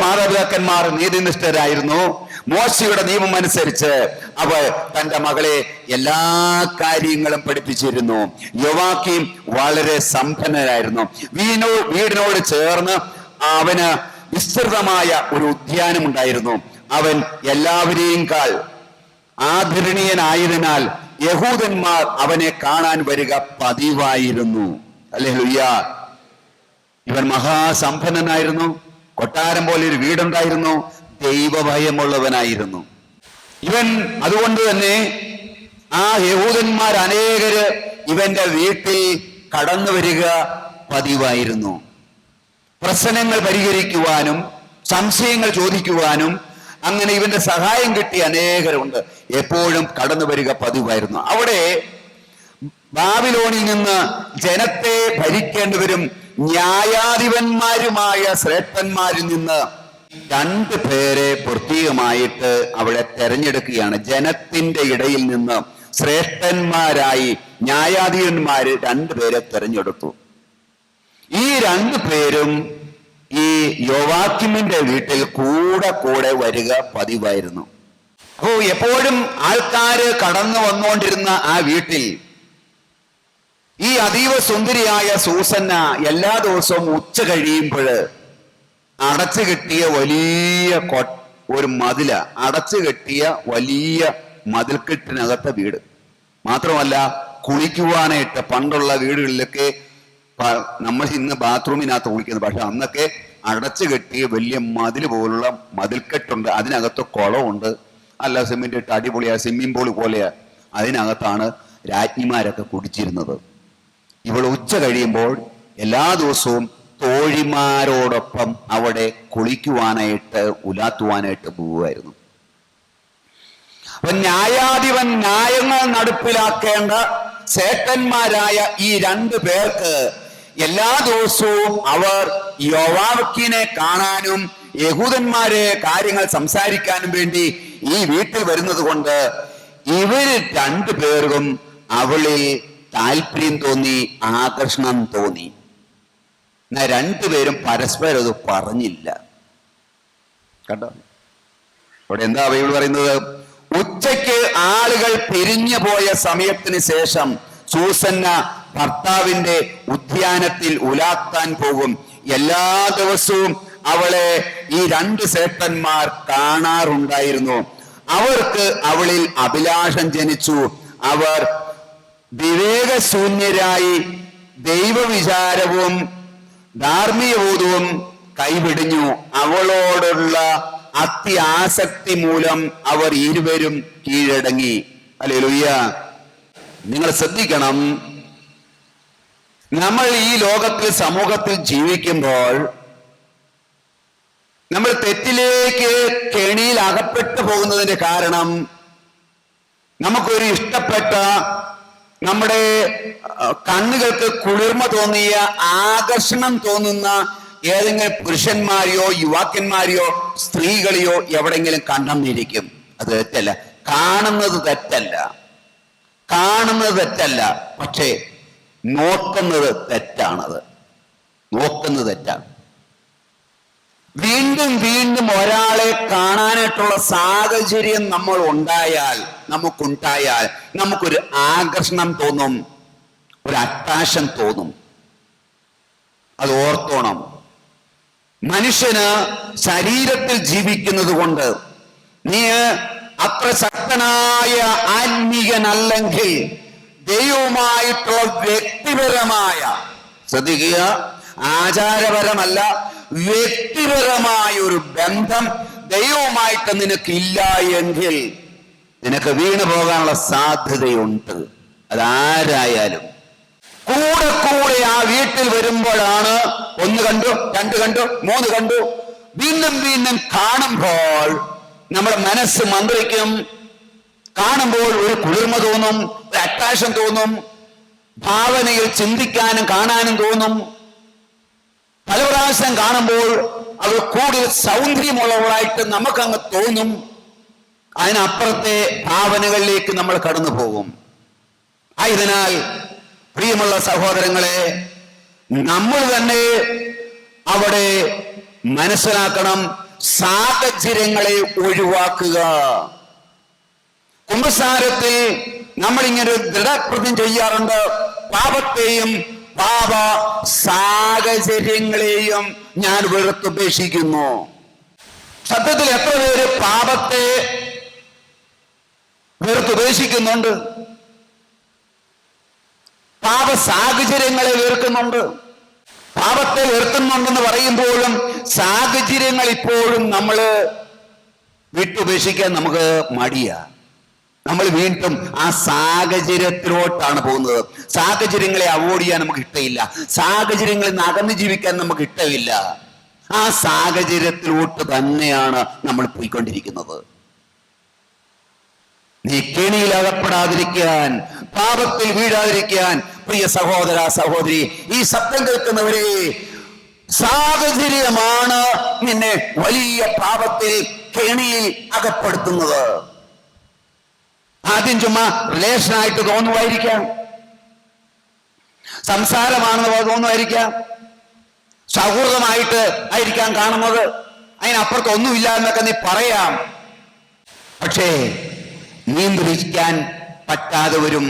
മാതാപിതാക്കന്മാർ നീതിനിഷ്ഠരായിരുന്നു. മോശയുടെ നിയമം അനുസരിച്ച് അവൾ തന്റെ മകളെ എല്ലാ കാര്യങ്ങളും പഠിപ്പിച്ചിരുന്നു. യോവാക്കീം വളരെ സമ്പന്നനായിരുന്നു. വീടിനോട് ചേർന്ന് അവന് വിസ്തൃതമായ ഒരു ഉദ്യാനം ഉണ്ടായിരുന്നു. അവൻ എല്ലാവരെയും കാൾ ആദരണീയനായതിനാൽ യഹൂദന്മാർ അവനെ കാണാൻ വരിക പതിവായിരുന്നു. ഹല്ലേലൂയ. ഇവൻ മഹാസമ്പന്നനായിരുന്നു. കൊട്ടാരം പോലെ ഒരു വീടുണ്ടായിരുന്നു. ദൈവഭയമുള്ളവനായിരുന്നു ഇവൻ. അതുകൊണ്ട് തന്നെ ആ യഹൂദന്മാർ അനേകര് ഇവന്റെ വീട്ടിൽ കടന്നു വരിക പതിവായിരുന്നു. പ്രശ്നങ്ങൾ പരിഹരിക്കുവാനും സംശയങ്ങൾ ചോദിക്കുവാനും അങ്ങനെ ഇവന്റെ സഹായം കിട്ടിയ അനേകരുണ്ട്. എപ്പോഴും കടന്നു വരിക പതിവായിരുന്നു. അവിടെ ബാബിലോണിൽ നിന്ന് ജനത്തെ ഭരിക്കേണ്ടവരും ന്യായാധിപന്മാരുമായ ശ്രേഷ്ഠന്മാരിൽ നിന്ന് 2 പേരെ പ്രത്യേകമായിട്ട് അവിടെ തെരഞ്ഞെടുക്കുകയാണ്. ജനത്തിന്റെ ഇടയിൽ നിന്ന് ശ്രേഷ്ഠന്മാരായി ന്യായാധിപന്മാര് 2 പേരെ തെരഞ്ഞെടുത്തു. ഈ 2 പേരും ഈ യോവാക്കീമിന്റെ വീട്ടിൽ കൂടെ വരിക പതിവായിരുന്നു. അപ്പോ എപ്പോഴും ആൾക്കാര് കടന്നു വന്നുകൊണ്ടിരുന്ന ആ വീട്ടിൽ ഈ അതീവ സുന്ദരിയായ സൂസന്ന എല്ലാ ദിവസവും ഉച്ച കഴിയുമ്പോൾ അടച്ചു കെട്ടിയ വലിയ ഒരു മതില, അടച്ചു കെട്ടിയ വലിയ മതിൽക്കെട്ടിനകത്തെ വീട് മാത്രമല്ല, കുളിക്കുവാനായിട്ട് പണ്ടുള്ള വീടുകളിലൊക്കെ നമ്മൾ ഇന്ന് ബാത്റൂമിനകത്ത് കുളിക്കുന്നത്, പക്ഷെ അന്നൊക്കെ അടച്ചു കെട്ടിയ വലിയ മതിൽ പോലുള്ള മതിൽക്കെട്ടുണ്ട്. അതിനകത്ത് കുളമുണ്ട്. അല്ല സിമെന്റ് ഇട്ട് അടിപൊളിയാ, സ്വിമ്മിംഗ് പൂൾ പോലെയാ. അതിനകത്താണ് രാജ്ഞിമാരൊക്കെ കുടിച്ചിരുന്നത്. ഇവൾ ഉച്ച കഴിയുമ്പോൾ എല്ലാ ദിവസവും തോഴിമാരോടൊപ്പം അവിടെ കുളിക്കുവാനായിട്ട് ഉലാത്തുവാനായിട്ട് പോവുമായിരുന്നു. അപ്പൊ ന്യായാധിപൻ ന്യായങ്ങൾ നടപ്പിലാക്കേണ്ട ശ്രേഷ്ഠന്മാരായ ഈ 2 പേർക്ക് എല്ലാ ദിവസവും അവർ യോവാക്കിനെ കാണാനും യഹൂദന്മാരെ കാര്യങ്ങൾ സംസാരിക്കാനും വേണ്ടി ഈ വീട്ടിൽ വരുന്നത് കൊണ്ട് ഇവര് 2 പേർക്കും അവളിൽ താല്പര്യം തോന്നി, ആകർഷണം തോന്നി. എന്നാൽ 2 പേരും പരസ്പരം അത് പറഞ്ഞില്ല. കണ്ടോ അവിടെ എന്താ ബൈബിൾ പറയുന്നത്? ഉച്ചയ്ക്ക് ആളുകൾ പിരിഞ്ഞു പോയ സമയത്തിന് ശേഷം സൂസന്ന ഭർത്താവിന്റെ ഉദ്യാനത്തിൽ ഉലാത്താൻ പോകും. എല്ലാ ദിവസവും അവളെ ഈ 2 ശ്രേഷ്ഠന്മാർ കാണാറുണ്ടായിരുന്നു. അവർക്ക് അവളിൽ അഭിലാഷം ജനിച്ചു. അവർ വിവേകശൂന്യരായി ദൈവവിചാരവും ധാർമ്മികബോധവും കൈവിടിഞ്ഞു. അവളോടുള്ള അത്യാസക്തി മൂലം അവർ ഇരുവരും കീഴടങ്ങി. ഹല്ലേലൂയ. നിങ്ങൾ ശ്രദ്ധിക്കണം, നമ്മൾ ഈ ലോകത്തിൽ സമൂഹത്തിൽ ജീവിക്കുമ്പോൾ നമ്മൾ തെറ്റിലേക്ക് കെണിയിൽ അകപ്പെട്ടു പോകുന്നതിന്റെ കാരണം നമുക്കൊരു ഇഷ്ടപ്പെട്ട, നമ്മുടെ കണ്ണുകൾക്ക് കുളിർമ തോന്നിയ, ആകർഷണം തോന്നുന്ന ഏതെങ്കിലും പുരുഷന്മാരെയോ യുവാക്കന്മാരെയോ സ്ത്രീകളെയോ എവിടെങ്കിലും കണ്ടെന്നിരിക്കും. അത് തെറ്റല്ല. കാണുന്നത് തെറ്റല്ല, പക്ഷേ നോക്കുന്നത് തെറ്റാണത്. നോക്കുന്നത് തെറ്റാണ്. വീണ്ടും ഒരാളെ കാണാനായിട്ടുള്ള സാഹചര്യം നമുക്കുണ്ടായാൽ നമുക്കൊരു ആകർഷണം തോന്നും, ഒരു അട്രാക്ഷൻ തോന്നും. അത് ഓർത്തോണം. മനുഷ്യന് ശരീരത്തിൽ ജീവിക്കുന്നത് കൊണ്ട് നീ അത്ര ശക്തനായ ആത്മീയനല്ലെങ്കിൽ ദൈവവുമായിട്ടുള്ള വ്യക്തിപരമായ, ശ്രദ്ധിക്കുക, ആചാരപരമല്ല, വ്യക്തിപരമായ ഒരു ബന്ധം ദൈവവുമായിട്ട് നിനക്കില്ല എങ്കിൽ നിനക്ക് വീണു പോകാനുള്ള സാധ്യതയുണ്ട്. അതാരായാലും കൂടെ ആ വീട്ടിൽ വരുമ്പോഴാണ് 1 കണ്ടു, 2 കണ്ടു, 3 കണ്ടു, വീണ്ടും കാണുമ്പോൾ നമ്മുടെ മനസ്സ് മന്ത്രിക്കും. കാണുമ്പോൾ ഒരു കുളിർമ തോന്നും, ഒരു അട്രാക്ഷൻ തോന്നും, ഭാവനയിൽ ചിന്തിക്കാനും കാണാനും തോന്നും. പല പ്രാവശ്യം കാണുമ്പോൾ അത് കൂടുതൽ സൗന്ദര്യമുള്ളവളായിട്ട് നമുക്കങ്ങ് തോന്നും. അതിനപ്പുറത്തെ ഭാവനകളിലേക്ക് നമ്മൾ കടന്നു പോകും. ആയതിനാൽ പ്രിയമുള്ള സഹോദരങ്ങളെ, നമ്മൾ തന്നെ അവിടെ മനസ്സിലാക്കണം, സാഹചര്യങ്ങളെ ഒഴിവാക്കുക. കുമ്പസാരത്തിൽ നമ്മൾ ഇങ്ങനെ ഒരു ദൃഢപ്രതിജ്ഞ ചെയ്യാറുണ്ട്. പാപത്തെയും പാപ സാഹചര്യങ്ങളെയും ഞാൻ വെറുത്തുപേക്ഷിക്കുന്നു. സത്യത്തിൽ എത്ര പേര് പാപത്തെ വെറുത്തുപേക്ഷിക്കുന്നുണ്ട്? പാപ സാഹചര്യങ്ങളെ വെറുക്കുന്നുണ്ട്. പാപത്തെ വെറുക്കുന്നുണ്ടെന്ന് പറയുമ്പോഴും സാഹചര്യങ്ങൾ ഇപ്പോഴും നമ്മൾ വിട്ടുപേക്ഷിക്കാൻ നമുക്ക് മടിയാ. നമ്മൾ വീണ്ടും ആ സാഹചര്യത്തിലോട്ടാണ് പോകുന്നത്. സാഹചര്യങ്ങളെ അവോയ്ഡ് ചെയ്യാൻ നമുക്ക് ഇഷ്ടമില്ല. സാഹചര്യങ്ങളിൽ നിന്ന് അകന്നു ജീവിക്കാൻ നമുക്ക് ഇഷ്ടമില്ല. ആ സാഹചര്യത്തിലോട്ട് തന്നെയാണ് നമ്മൾ പോയിക്കൊണ്ടിരിക്കുന്നത്. നീ കെണിയിൽ അകപ്പെടാതിരിക്കാൻ, പാപത്തിൽ വീഴാതിരിക്കാൻ, പ്രിയ സഹോദര സഹോദരി, ഈ ശബ്ദം കേൾക്കുന്നവരെ, സാഹചര്യമാണ് നിന്നെ വലിയ പാപത്തിൽ കെണിയിൽ അകപ്പെടുത്തുന്നത്. ആദ്യം ചുമ്മാ റിലേഷനായിട്ട് തോന്നുമായിരിക്കാം, സംസാരമാണെന്ന് തോന്നുമായിരിക്കാം, സൗഹൃദമായിട്ട് ആയിരിക്കാം കാണുന്നത്, അതിനപ്പുറത്ത് ഒന്നുമില്ല എന്നൊക്കെ നീ പറയാം. പക്ഷേ നിയന്ത്രിക്കാൻ പറ്റാതെ വരും,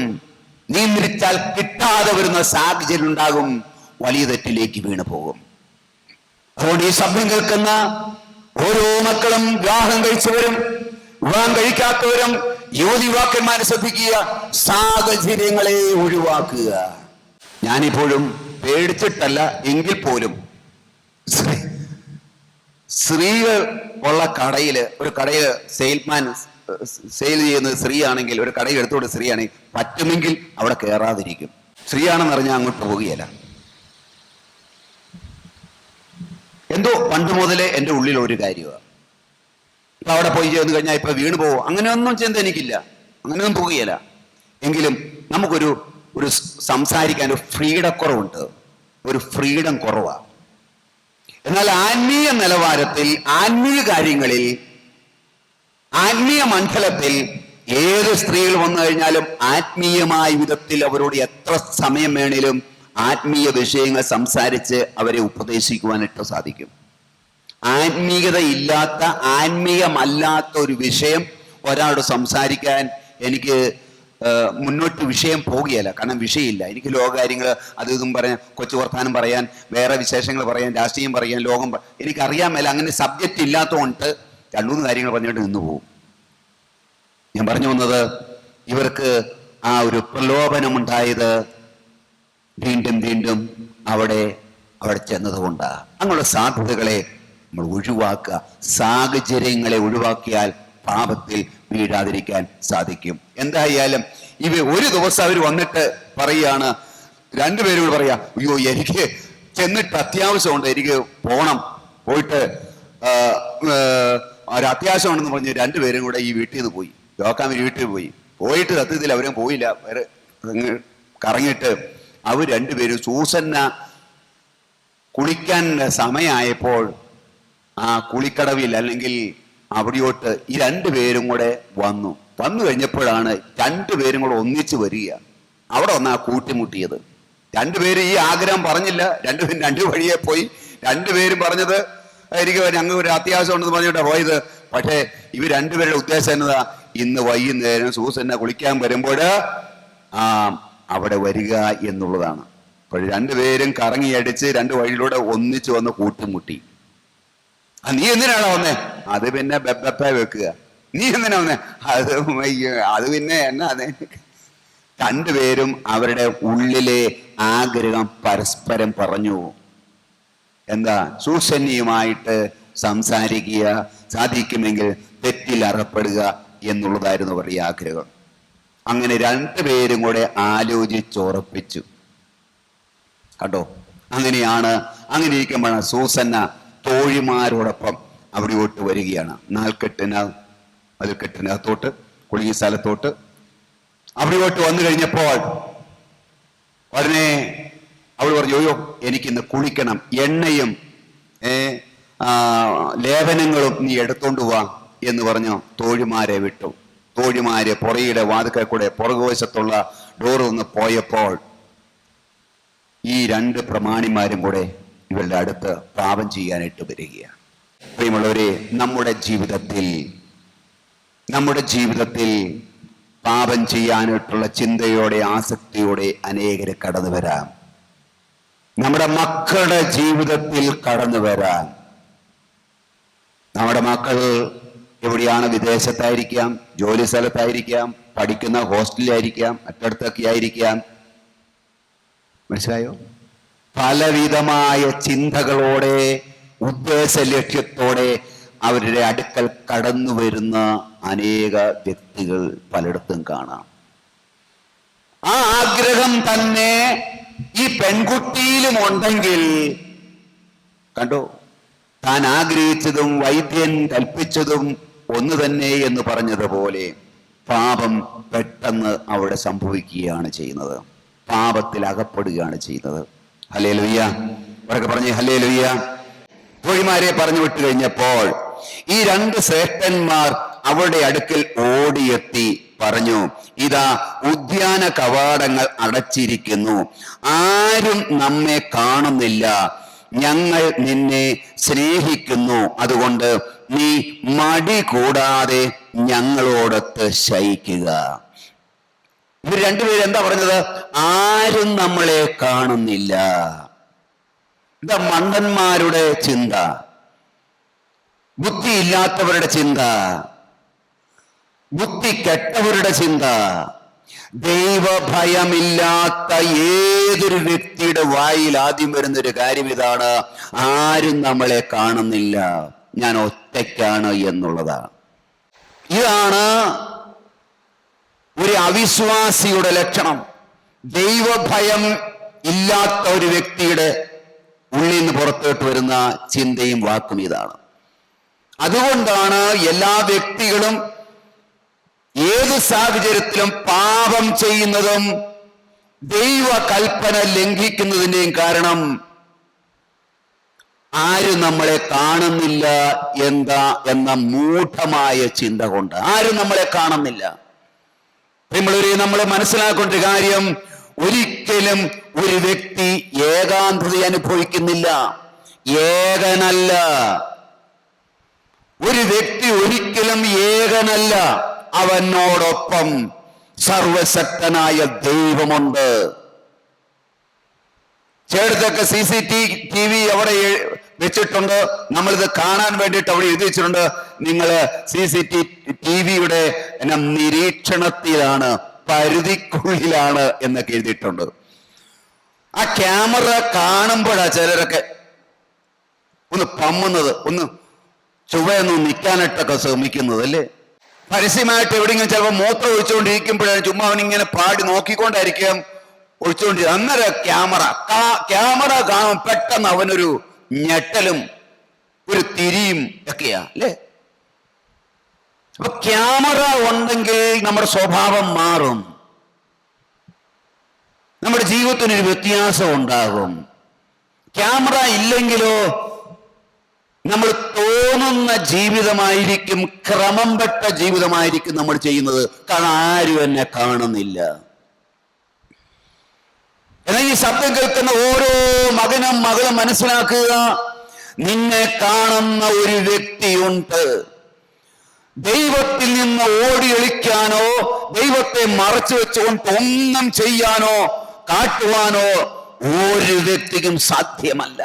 നിയന്ത്രിച്ചാൽ കിട്ടാതെ വരുന്ന സാഹചര്യം ഉണ്ടാകും, വലിയ തെറ്റിലേക്ക് വീണു പോകും. അതുകൊണ്ട് ഈ ശബ്ദം കേൾക്കുന്ന ഓരോ മക്കളും, വിവാഹം കഴിച്ചവരും വിവാഹം കഴിക്കാത്തവരും, യുവതിവാക്കന്മാരെ ശ്രദ്ധിക്കുക, സാഹചര്യങ്ങളെ ഒഴിവാക്കുക. ഞാനിപ്പോഴും പേടിച്ചിട്ടല്ല എങ്കിൽ പോലും സ്ത്രീകൾ ഉള്ള കടയില്, ഒരു കടയില് സെയിൽമാൻ സെയിൽ ചെയ്യുന്നത് സ്ത്രീയാണെങ്കിൽ, ഒരു കടയിൽ എടുത്തോണ്ട് സ്ത്രീയാണെങ്കിൽ പറ്റുമെങ്കിൽ അവിടെ കയറാതിരിക്കും. സ്ത്രീയാണെന്ന് അറിഞ്ഞാൽ അങ്ങോട്ട് പോവുകയല്ല. എന്തോ പണ്ട് മുതലേ എൻ്റെ ഉള്ളിൽ ഒരു കാര്യമാണ്. ഇപ്പൊ അവിടെ പോയി ചെന്ന് കഴിഞ്ഞാൽ ഇപ്പൊ വീണ് പോവോ, അങ്ങനെയൊന്നും ചിന്ത എനിക്കില്ല, അങ്ങനെയൊന്നും പോവുകയില്ല. എങ്കിലും നമുക്കൊരു സംസാരിക്കാൻ ഒരു ഫ്രീഡക്കുറവുണ്ട്, ഒരു ഫ്രീഡം കുറവാണ്. എന്നാൽ ആത്മീയ നിലവാരത്തിൽ, ആത്മീയ കാര്യങ്ങളിൽ, ആത്മീയ മണ്ഡലത്തിൽ ഏത് സ്ത്രീകൾ വന്നു കഴിഞ്ഞാലും ആത്മീയമായ വിധത്തിൽ അവരോട് എത്ര സമയം വേണേലും ആത്മീയ വിഷയങ്ങൾ സംസാരിച്ച് അവരെ ഉപദേശിക്കുവാനായിട്ട് സാധിക്കും. ആത്മീയത ഇല്ലാത്ത, ആത്മീയമല്ലാത്ത ഒരു വിഷയം ഒരാളോട് സംസാരിക്കാൻ എനിക്ക് മുന്നോട്ട് വിഷയം പോകുകയല്ല. കാരണം വിഷയമില്ല. എനിക്ക് ലോകകാര്യങ്ങൾ അത് ഇതും പറയാൻ, കൊച്ചു വർത്താനം പറയാൻ, വേറെ വിശേഷങ്ങൾ പറയാൻ, രാഷ്ട്രീയം പറയാൻ, ലോകം എനിക്കറിയാൻ മേല. അങ്ങനെ സബ്ജക്റ്റ് ഇല്ലാത്തതുകൊണ്ട് രണ്ടു മൂന്ന് കാര്യങ്ങൾ പറഞ്ഞിട്ട് നിന്ന് പോകും. ഞാൻ പറഞ്ഞു വന്നത്, ഇവർക്ക് ആ ഒരു പ്രലോഭനമുണ്ടായത് വീണ്ടും വീണ്ടും അവിടെ ചെന്നതുകൊണ്ടാണ്. അങ്ങനെയുള്ള സാധ്യതകളെ നമ്മൾ ഒഴിവാക്കുക. സാഹചര്യങ്ങളെ ഒഴിവാക്കിയാൽ പാപത്തിൽ വീഴാതിരിക്കാൻ സാധിക്കും. എന്തായാലും ഇവ ഒരു ദിവസം അവർ വന്നിട്ട് പറയാണ്, രണ്ടുപേരും പറയാ, അയ്യോ എനിക്ക് ചെന്നിട്ട് അത്യാവശ്യമുണ്ട്, എനിക്ക് പോണം, പോയിട്ട് ഒരു അത്യാവശ്യമുണ്ടെന്ന് പറഞ്ഞ് രണ്ടുപേരും കൂടെ ഈ വീട്ടിൽ നിന്ന് പോയി, യോക്കാമിന് വീട്ടിൽ പോയിട്ട് സത്യത്തിൽ അവരും പോയില്ല, വേറെ കറങ്ങിയിട്ട് അവർ രണ്ടുപേരും സൂസന്ന കുളിക്കാൻ സമയമായപ്പോൾ ആ കുളിക്കടവിൽ അല്ലെങ്കിൽ അവിടെയോട്ട് ഈ രണ്ടുപേരും കൂടെ വന്നു കഴിഞ്ഞപ്പോഴാണ് രണ്ടുപേരും കൂടെ ഒന്നിച്ചു വരിക. അവിടെ വന്നാ കൂട്ടിമുട്ടിയത്. രണ്ടുപേരും ഈ ആഗ്രഹം പറഞ്ഞില്ല, രണ്ടുപേരും രണ്ടു വഴിയെ പോയി. രണ്ടുപേരും പറഞ്ഞത് എനിക്ക് ഞങ്ങൾ ഒരു അത്യാവശ്യം ഉണ്ടെന്ന് പറഞ്ഞിട്ടാ പോയത്. പക്ഷേ ഇവർ രണ്ടുപേരുടെ ഉദ്ദേശം എന്നതാ, ഇന്ന് വൈകുന്നേരം സൂസന്ന കുളിക്കാൻ വരുമ്പോൾ അവിടെ വരിക എന്നുള്ളതാണ്. അപ്പോൾ രണ്ടുപേരും കറങ്ങിയടിച്ച് രണ്ട് വഴിയിലൂടെ ഒന്നിച്ചു വന്ന് കൂട്ടിമുട്ടി. നീ എന്തിനാണോ വന്നേ? അത് പിന്നെ ബെപ്പ വെക്കുക. നീ എന്തിനാ വന്നേ? അത് പിന്നെ എന്നാ? രണ്ടുപേരും അവരുടെ ഉള്ളിലെ ആഗ്രഹം പരസ്പരം പറഞ്ഞു. എന്താ? സൂസന്യമായിട്ട് സംസാരിക്കുക, സാധിക്കുമെങ്കിൽ തെറ്റിൽ അറപ്പെടുക എന്നുള്ളതായിരുന്നു അവരുടെ ആഗ്രഹം. അങ്ങനെ രണ്ടുപേരും കൂടെ ആലോചിച്ചുറപ്പിച്ചു. കേട്ടോ, അങ്ങനെ ഇരിക്കുമ്പോഴാണ് സൂസന്ന തോഴിമാരോടൊപ്പം അവിടെയോട്ട് വരികയാണ്. മതിൽക്കെട്ടിനകത്തോട്ട്, കുളിയ സ്ഥലത്തോട്ട് അവിടെയോട്ട് വന്നു കഴിഞ്ഞപ്പോൾ ഉടനെ അവൾ പറഞ്ഞു, അയ്യോ എനിക്കിന്ന് കുളിക്കണം, എണ്ണയും ലേപനങ്ങളും നീ എടുത്തോണ്ട് വാ എന്ന് പറഞ്ഞു തോഴിമാരെ വിട്ടു. തോഴിമാരെ പുറയുടെ വാതിക്കൽ കൂടെ പുറകുവശത്തുള്ള ഡോർ ഒന്ന് പോയപ്പോൾ ഈ രണ്ട് പ്രമാണിമാരും കൂടെ ഇവരുടെ അടുത്ത് പാപം ചെയ്യാനായിട്ട് വരികയാണ്. പ്രിയമുള്ളവരെ, നമ്മുടെ ജീവിതത്തിൽ പാപം ചെയ്യാനായിട്ടുള്ള ചിന്തയോടെ, ആസക്തിയോടെ അനേകരെ കടന്നു വരാം. നമ്മുടെ മക്കളുടെ ജീവിതത്തിൽ കടന്നു വരാൻ. നമ്മുടെ മക്കൾ എവിടെയാണ്? വിദേശത്തായിരിക്കാം, ജോലി സ്ഥലത്തായിരിക്കാം, പഠിക്കുന്ന ഹോസ്റ്റലിലായിരിക്കാം, മറ്റിടത്തൊക്കെ ആയിരിക്കാം. മനസ്സിലായോ? പലവിധമായ ചിന്തകളോടെ, ഉദ്ദേശ ലക്ഷ്യത്തോടെ അവരുടെ അടുക്കൽ കടന്നു വരുന്ന അനേക വ്യക്തികൾ പലയിടത്തും കാണാം. ആ ആഗ്രഹം തന്നെ ഈ പെൺകുട്ടിയിലും ഉണ്ടെങ്കിൽ, കണ്ടോ, താൻ ആഗ്രഹിച്ചതും വൈദ്യൻ കൽപ്പിച്ചതും ഒന്ന് തന്നെ എന്ന് പറഞ്ഞതുപോലെ പാപം പെട്ടെന്ന് അവിടെ സംഭവിക്കുകയാണ് ചെയ്യുന്നത്. പാപത്തിൽ അകപ്പെടുകയാണ് ചെയ്യുന്നത്. ഹല്ലേലൂയ. അവരൊക്കെ പറഞ്ഞേ ഹല്ലേലൂയ. തൊഴിമാരെ പറഞ്ഞു വിട്ടു കഴിഞ്ഞപ്പോൾ ഈ രണ്ട് ശ്രേഷ്ഠന്മാർ അവരുടെ അടുക്കൽ ഓടിയെത്തി പറഞ്ഞു, ഇതാ ഉദ്യാന കവാടങ്ങൾ അടച്ചിരിക്കുന്നു, ആരും നമ്മെ കാണുന്നില്ല. ഞങ്ങൾ നിന്നെ സ്നേഹിക്കുന്നു, അതുകൊണ്ട് നീ മടി കൂടാതെ ഞങ്ങളോടൊത്ത് ശയിക്കുക. ഇവർ രണ്ടുപേരും എന്താ പറഞ്ഞത്? ആരും നമ്മളെ കാണുന്നില്ല. ഇതാ മണ്ടന്മാരുടെ ചിന്ത, ബുദ്ധിയില്ലാത്തവരുടെ ചിന്ത, ബുദ്ധി കെട്ടവരുടെ ചിന്ത. ദൈവഭയമില്ലാത്ത ഏതൊരു വ്യക്തിയുടെ വായിൽ ആദ്യം വരുന്നൊരു കാര്യം ഇതാണ്: ആരും നമ്മളെ കാണുന്നില്ല, ഞാൻ ഒറ്റയ്ക്കാണ് എന്നുള്ളതാണ്. ഇതാണ് ഒരു അവിശ്വാസിയുടെ ലക്ഷണം. ദൈവഭയം ഇല്ലാത്ത ഒരു വ്യക്തിയുടെ ഉള്ളിൽ നിന്ന് പുറത്തോട്ട് വരുന്ന ചിന്തയും വാക്കും ഇതാണ്. അതുകൊണ്ടാണ് എല്ലാ വ്യക്തികളും ഏത് സാഹചര്യത്തിലും പാപം ചെയ്യുന്നതും ദൈവകൽപ്പന ലംഘിക്കുന്നതിന്റെയും കാരണം ആരും നമ്മളെ കാണുന്നില്ല എന്ന മൂഢമായ ചിന്ത കൊണ്ട്. ആരും നമ്മളെ കാണുന്നില്ല. നമ്മൾ മനസ്സിലാക്കേണ്ട ഒരു കാര്യം, ഒരിക്കലും ഒരു വ്യക്തി ഏകാന്തത അനുഭവിക്കുന്നില്ല, ഏകനല്ല. ഒരു വ്യക്തി ഒരിക്കലും ഏകനല്ല, അവനോടൊപ്പം സർവശക്തനായ ദൈവമുണ്ട്. ചേട്ടത്തൊക്കെ CCTV അവിടെ വെച്ചിട്ടുണ്ട്. നമ്മളിത് കാണാൻ വേണ്ടിയിട്ട് അവിടെ എഴുതി വെച്ചിട്ടുണ്ട്, നിങ്ങൾ CCTVയുടെ നിരീക്ഷണത്തിലാണ്, പരിധിക്കുള്ളിലാണ് എന്നൊക്കെ എഴുതിയിട്ടുണ്ട്. ആ ക്യാമറ കാണുമ്പോഴാ ചിലരൊക്കെ ഒന്ന് പമ്മുന്നത്, ഒന്ന് ചുവയൊന്ന് നിൽക്കാനായിട്ടൊക്കെ ശ്രമിക്കുന്നത് അല്ലേ. പരസ്യമായിട്ട് എവിടെയെങ്കിലും ചിലപ്പോൾ മൂത്രം ഒഴിച്ചുകൊണ്ടിരിക്കുമ്പോഴാണ് ചുമ്മാ അവനിങ്ങനെ പാടി നോക്കിക്കൊണ്ടായിരിക്കും ഒഴിച്ചുകൊണ്ടിരിക്കുക. അന്നേരം ക്യാമറ കാണും, പെട്ടെന്ന് അവനൊരു ഞെട്ടലും ഒരു തിരിയും ഒക്കെയാ അല്ലേ. അപ്പൊ ക്യാമറ ഉണ്ടെങ്കിൽ നമ്മുടെ സ്വഭാവം മാറും, നമ്മുടെ ജീവിതത്തിനൊരു വ്യത്യാസം ഉണ്ടാകും. ക്യാമറ ഇല്ലെങ്കിലോ നമ്മൾ തോന്നുന്ന ജീവിതമായിരിക്കും, ക്രമം പെട്ട ജീവിതമായിരിക്കും നമ്മൾ ചെയ്യുന്നത്. കാരണം ആരും എന്നെ കാണുന്നില്ല. എന്നാൽ ഈ ശബ്ദം കേൾക്കുന്ന ഓരോ മകനും മകളും മനസ്സിലാക്കുക, നിന്നെ കാണുന്ന ഒരു വ്യക്തിയുണ്ട്. ദൈവത്തിൽ നിന്ന് ഓടിയൊളിക്കാനോ ദൈവത്തെ മറച്ചു വെച്ചുകൊണ്ട് ഒന്നും ചെയ്യാനോ കാട്ടുവാനോ ഒരു വ്യക്തിക്കും സാധ്യമല്ല.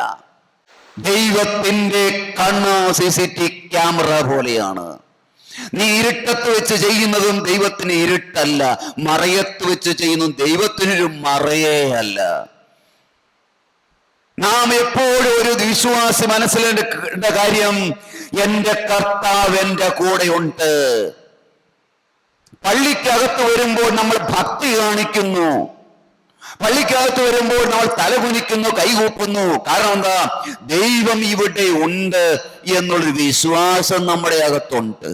ദൈവത്തിന്റെ കണ്ണ് CCTV ക്യാമറ പോലെയാണ്. നീ ഇരുട്ടത്ത് വെച്ച് ചെയ്യുന്നതും ദൈവത്തിന് ഇരുട്ടല്ല, മറയത്ത് വെച്ച് ചെയ്യുന്നതും ദൈവത്തിനൊരു മറയേ അല്ല. നാം എപ്പോഴും ഒരു വിശ്വാസി മനസ്സിലാക്കേണ്ട കാര്യം, എന്റെ കർത്താവ് എന്റെ കൂടെയുണ്ട്. പള്ളിക്കകത്ത് വരുമ്പോൾ നമ്മൾ ഭക്തി കാണിക്കുന്നു, പള്ളിക്കകത്ത് വരുമ്പോൾ നമ്മൾ തലകുനിക്കുന്നു, കൈകൂപ്പുന്നു. കാരണം എന്താ? ദൈവം ഇവിടെ ഉണ്ട് എന്നുള്ളൊരു വിശ്വാസം നമ്മുടെ അകത്തുണ്ട്.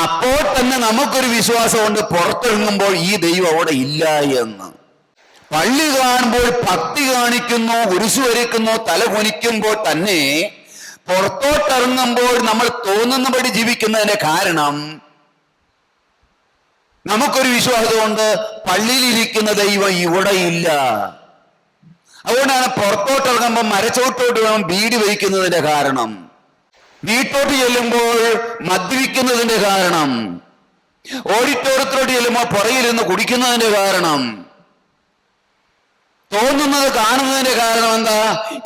അപ്പോൾ തന്നെ നമുക്കൊരു വിശ്വാസമുണ്ട്, പുറത്തിറങ്ങുമ്പോൾ ഈ ദൈവം അവിടെ ഇല്ല എന്ന്. പള്ളി കാണുമ്പോൾ ഭക്തി കാണിക്കുന്നു, കുരിശു വരയ്ക്കുന്നു, തല കുനിക്കുമ്പോൾ തന്നെ പുറത്തോട്ടിറങ്ങുമ്പോൾ നമ്മൾ തോന്നുന്നപടി ജീവിക്കുന്നതിന്റെ കാരണം നമുക്കൊരു വിശ്വാസമുണ്ട്, പള്ളിയിലിരിക്കുന്ന ദൈവം ഇവിടെ ഇല്ല. അതുകൊണ്ടാണ് പുറത്തോട്ട് ഇറങ്ങുമ്പോൾ മരച്ചോട്ടോട്ട് വേണം ബീഡി വഹിക്കുന്നതിന്റെ കാരണം, വീട്ടോട്ട് ചെല്ലുമ്പോൾ മദ്യപിക്കുന്നതിന്റെ കാരണം, ഓഡിറ്റോറിയത്തോട്ട് ചെല്ലുമ്പോൾ പുറകിലിരുന്ന് കുടിക്കുന്നതിന്റെ കാരണം, തോന്നുന്നത് കാണുന്നതിന്റെ കാരണം എന്താ?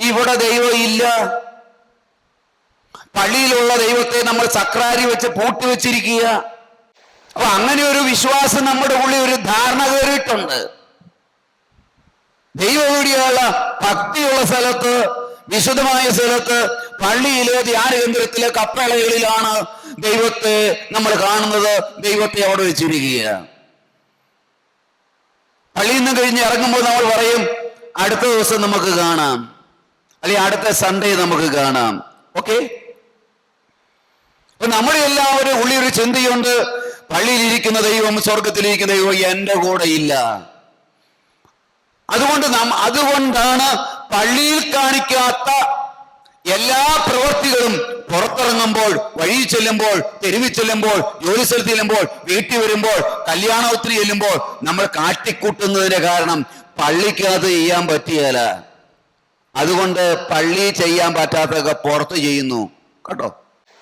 ഇവിടെ ദൈവം ഇല്ല. പള്ളിയിലുള്ള ദൈവത്തെ നമ്മൾ സക്രാരി വെച്ച് പൂട്ടിവെച്ചിരിക്കുക. അപ്പൊ അങ്ങനെ ഒരു വിശ്വാസം നമ്മുടെ ഉള്ളിൽ ഒരു ധാരണ കയറിയിട്ടുണ്ട്. ദൈവവിളിയുള്ള ഭക്തിയുള്ള സ്ഥലത്ത്, വിശുദ്ധമായ സ്ഥലത്ത്, പള്ളിയിലെ ധ്യാന കേന്ദ്രത്തിലെ കപ്പേളകളിലാണ് ദൈവത്തെ നമ്മൾ കാണുന്നത്. ദൈവത്തെ അവിടെ വെച്ചിരിക്കുക. പള്ളിയിൽ നിന്ന് കഴിഞ്ഞ് ഇറങ്ങുമ്പോൾ നമ്മൾ പറയും അടുത്ത ദിവസം നമുക്ക് കാണാം, അല്ലെങ്കിൽ അടുത്ത സൺഡേ നമുക്ക് കാണാം. ഓക്കെ, അപ്പൊ നമ്മുടെ എല്ലാവരും ഉള്ളിൽ ഒരു ചിന്തയുണ്ട്, പള്ളിയിലിരിക്കുന്ന ദൈവം, സ്വർഗത്തിലിരിക്കുന്ന ദൈവം എന്റെ കൂടെ ഇല്ല. അതുകൊണ്ടാണ് പള്ളിയിൽ കാണിക്കാത്ത എല്ലാ പ്രവൃത്തികളും പുറത്തിറങ്ങുമ്പോൾ, വഴി ചെല്ലുമ്പോൾ, തെരുവിൽ ചെല്ലുമ്പോൾ, ജോലി സ്ഥലത്ത് ചെല്ലുമ്പോൾ, വീട്ടിൽ വരുമ്പോൾ, കല്യാണത്തിന് ചെല്ലുമ്പോൾ നമ്മൾ കാട്ടിക്കൂട്ടുന്നതിന്റെ കാരണം പള്ളിക്കകത്ത് ചെയ്യാൻ പറ്റിയല്ല. അതുകൊണ്ട് പള്ളി ചെയ്യാൻ പറ്റാത്തതൊക്കെ പുറത്ത് ചെയ്യുന്നു കേട്ടോ.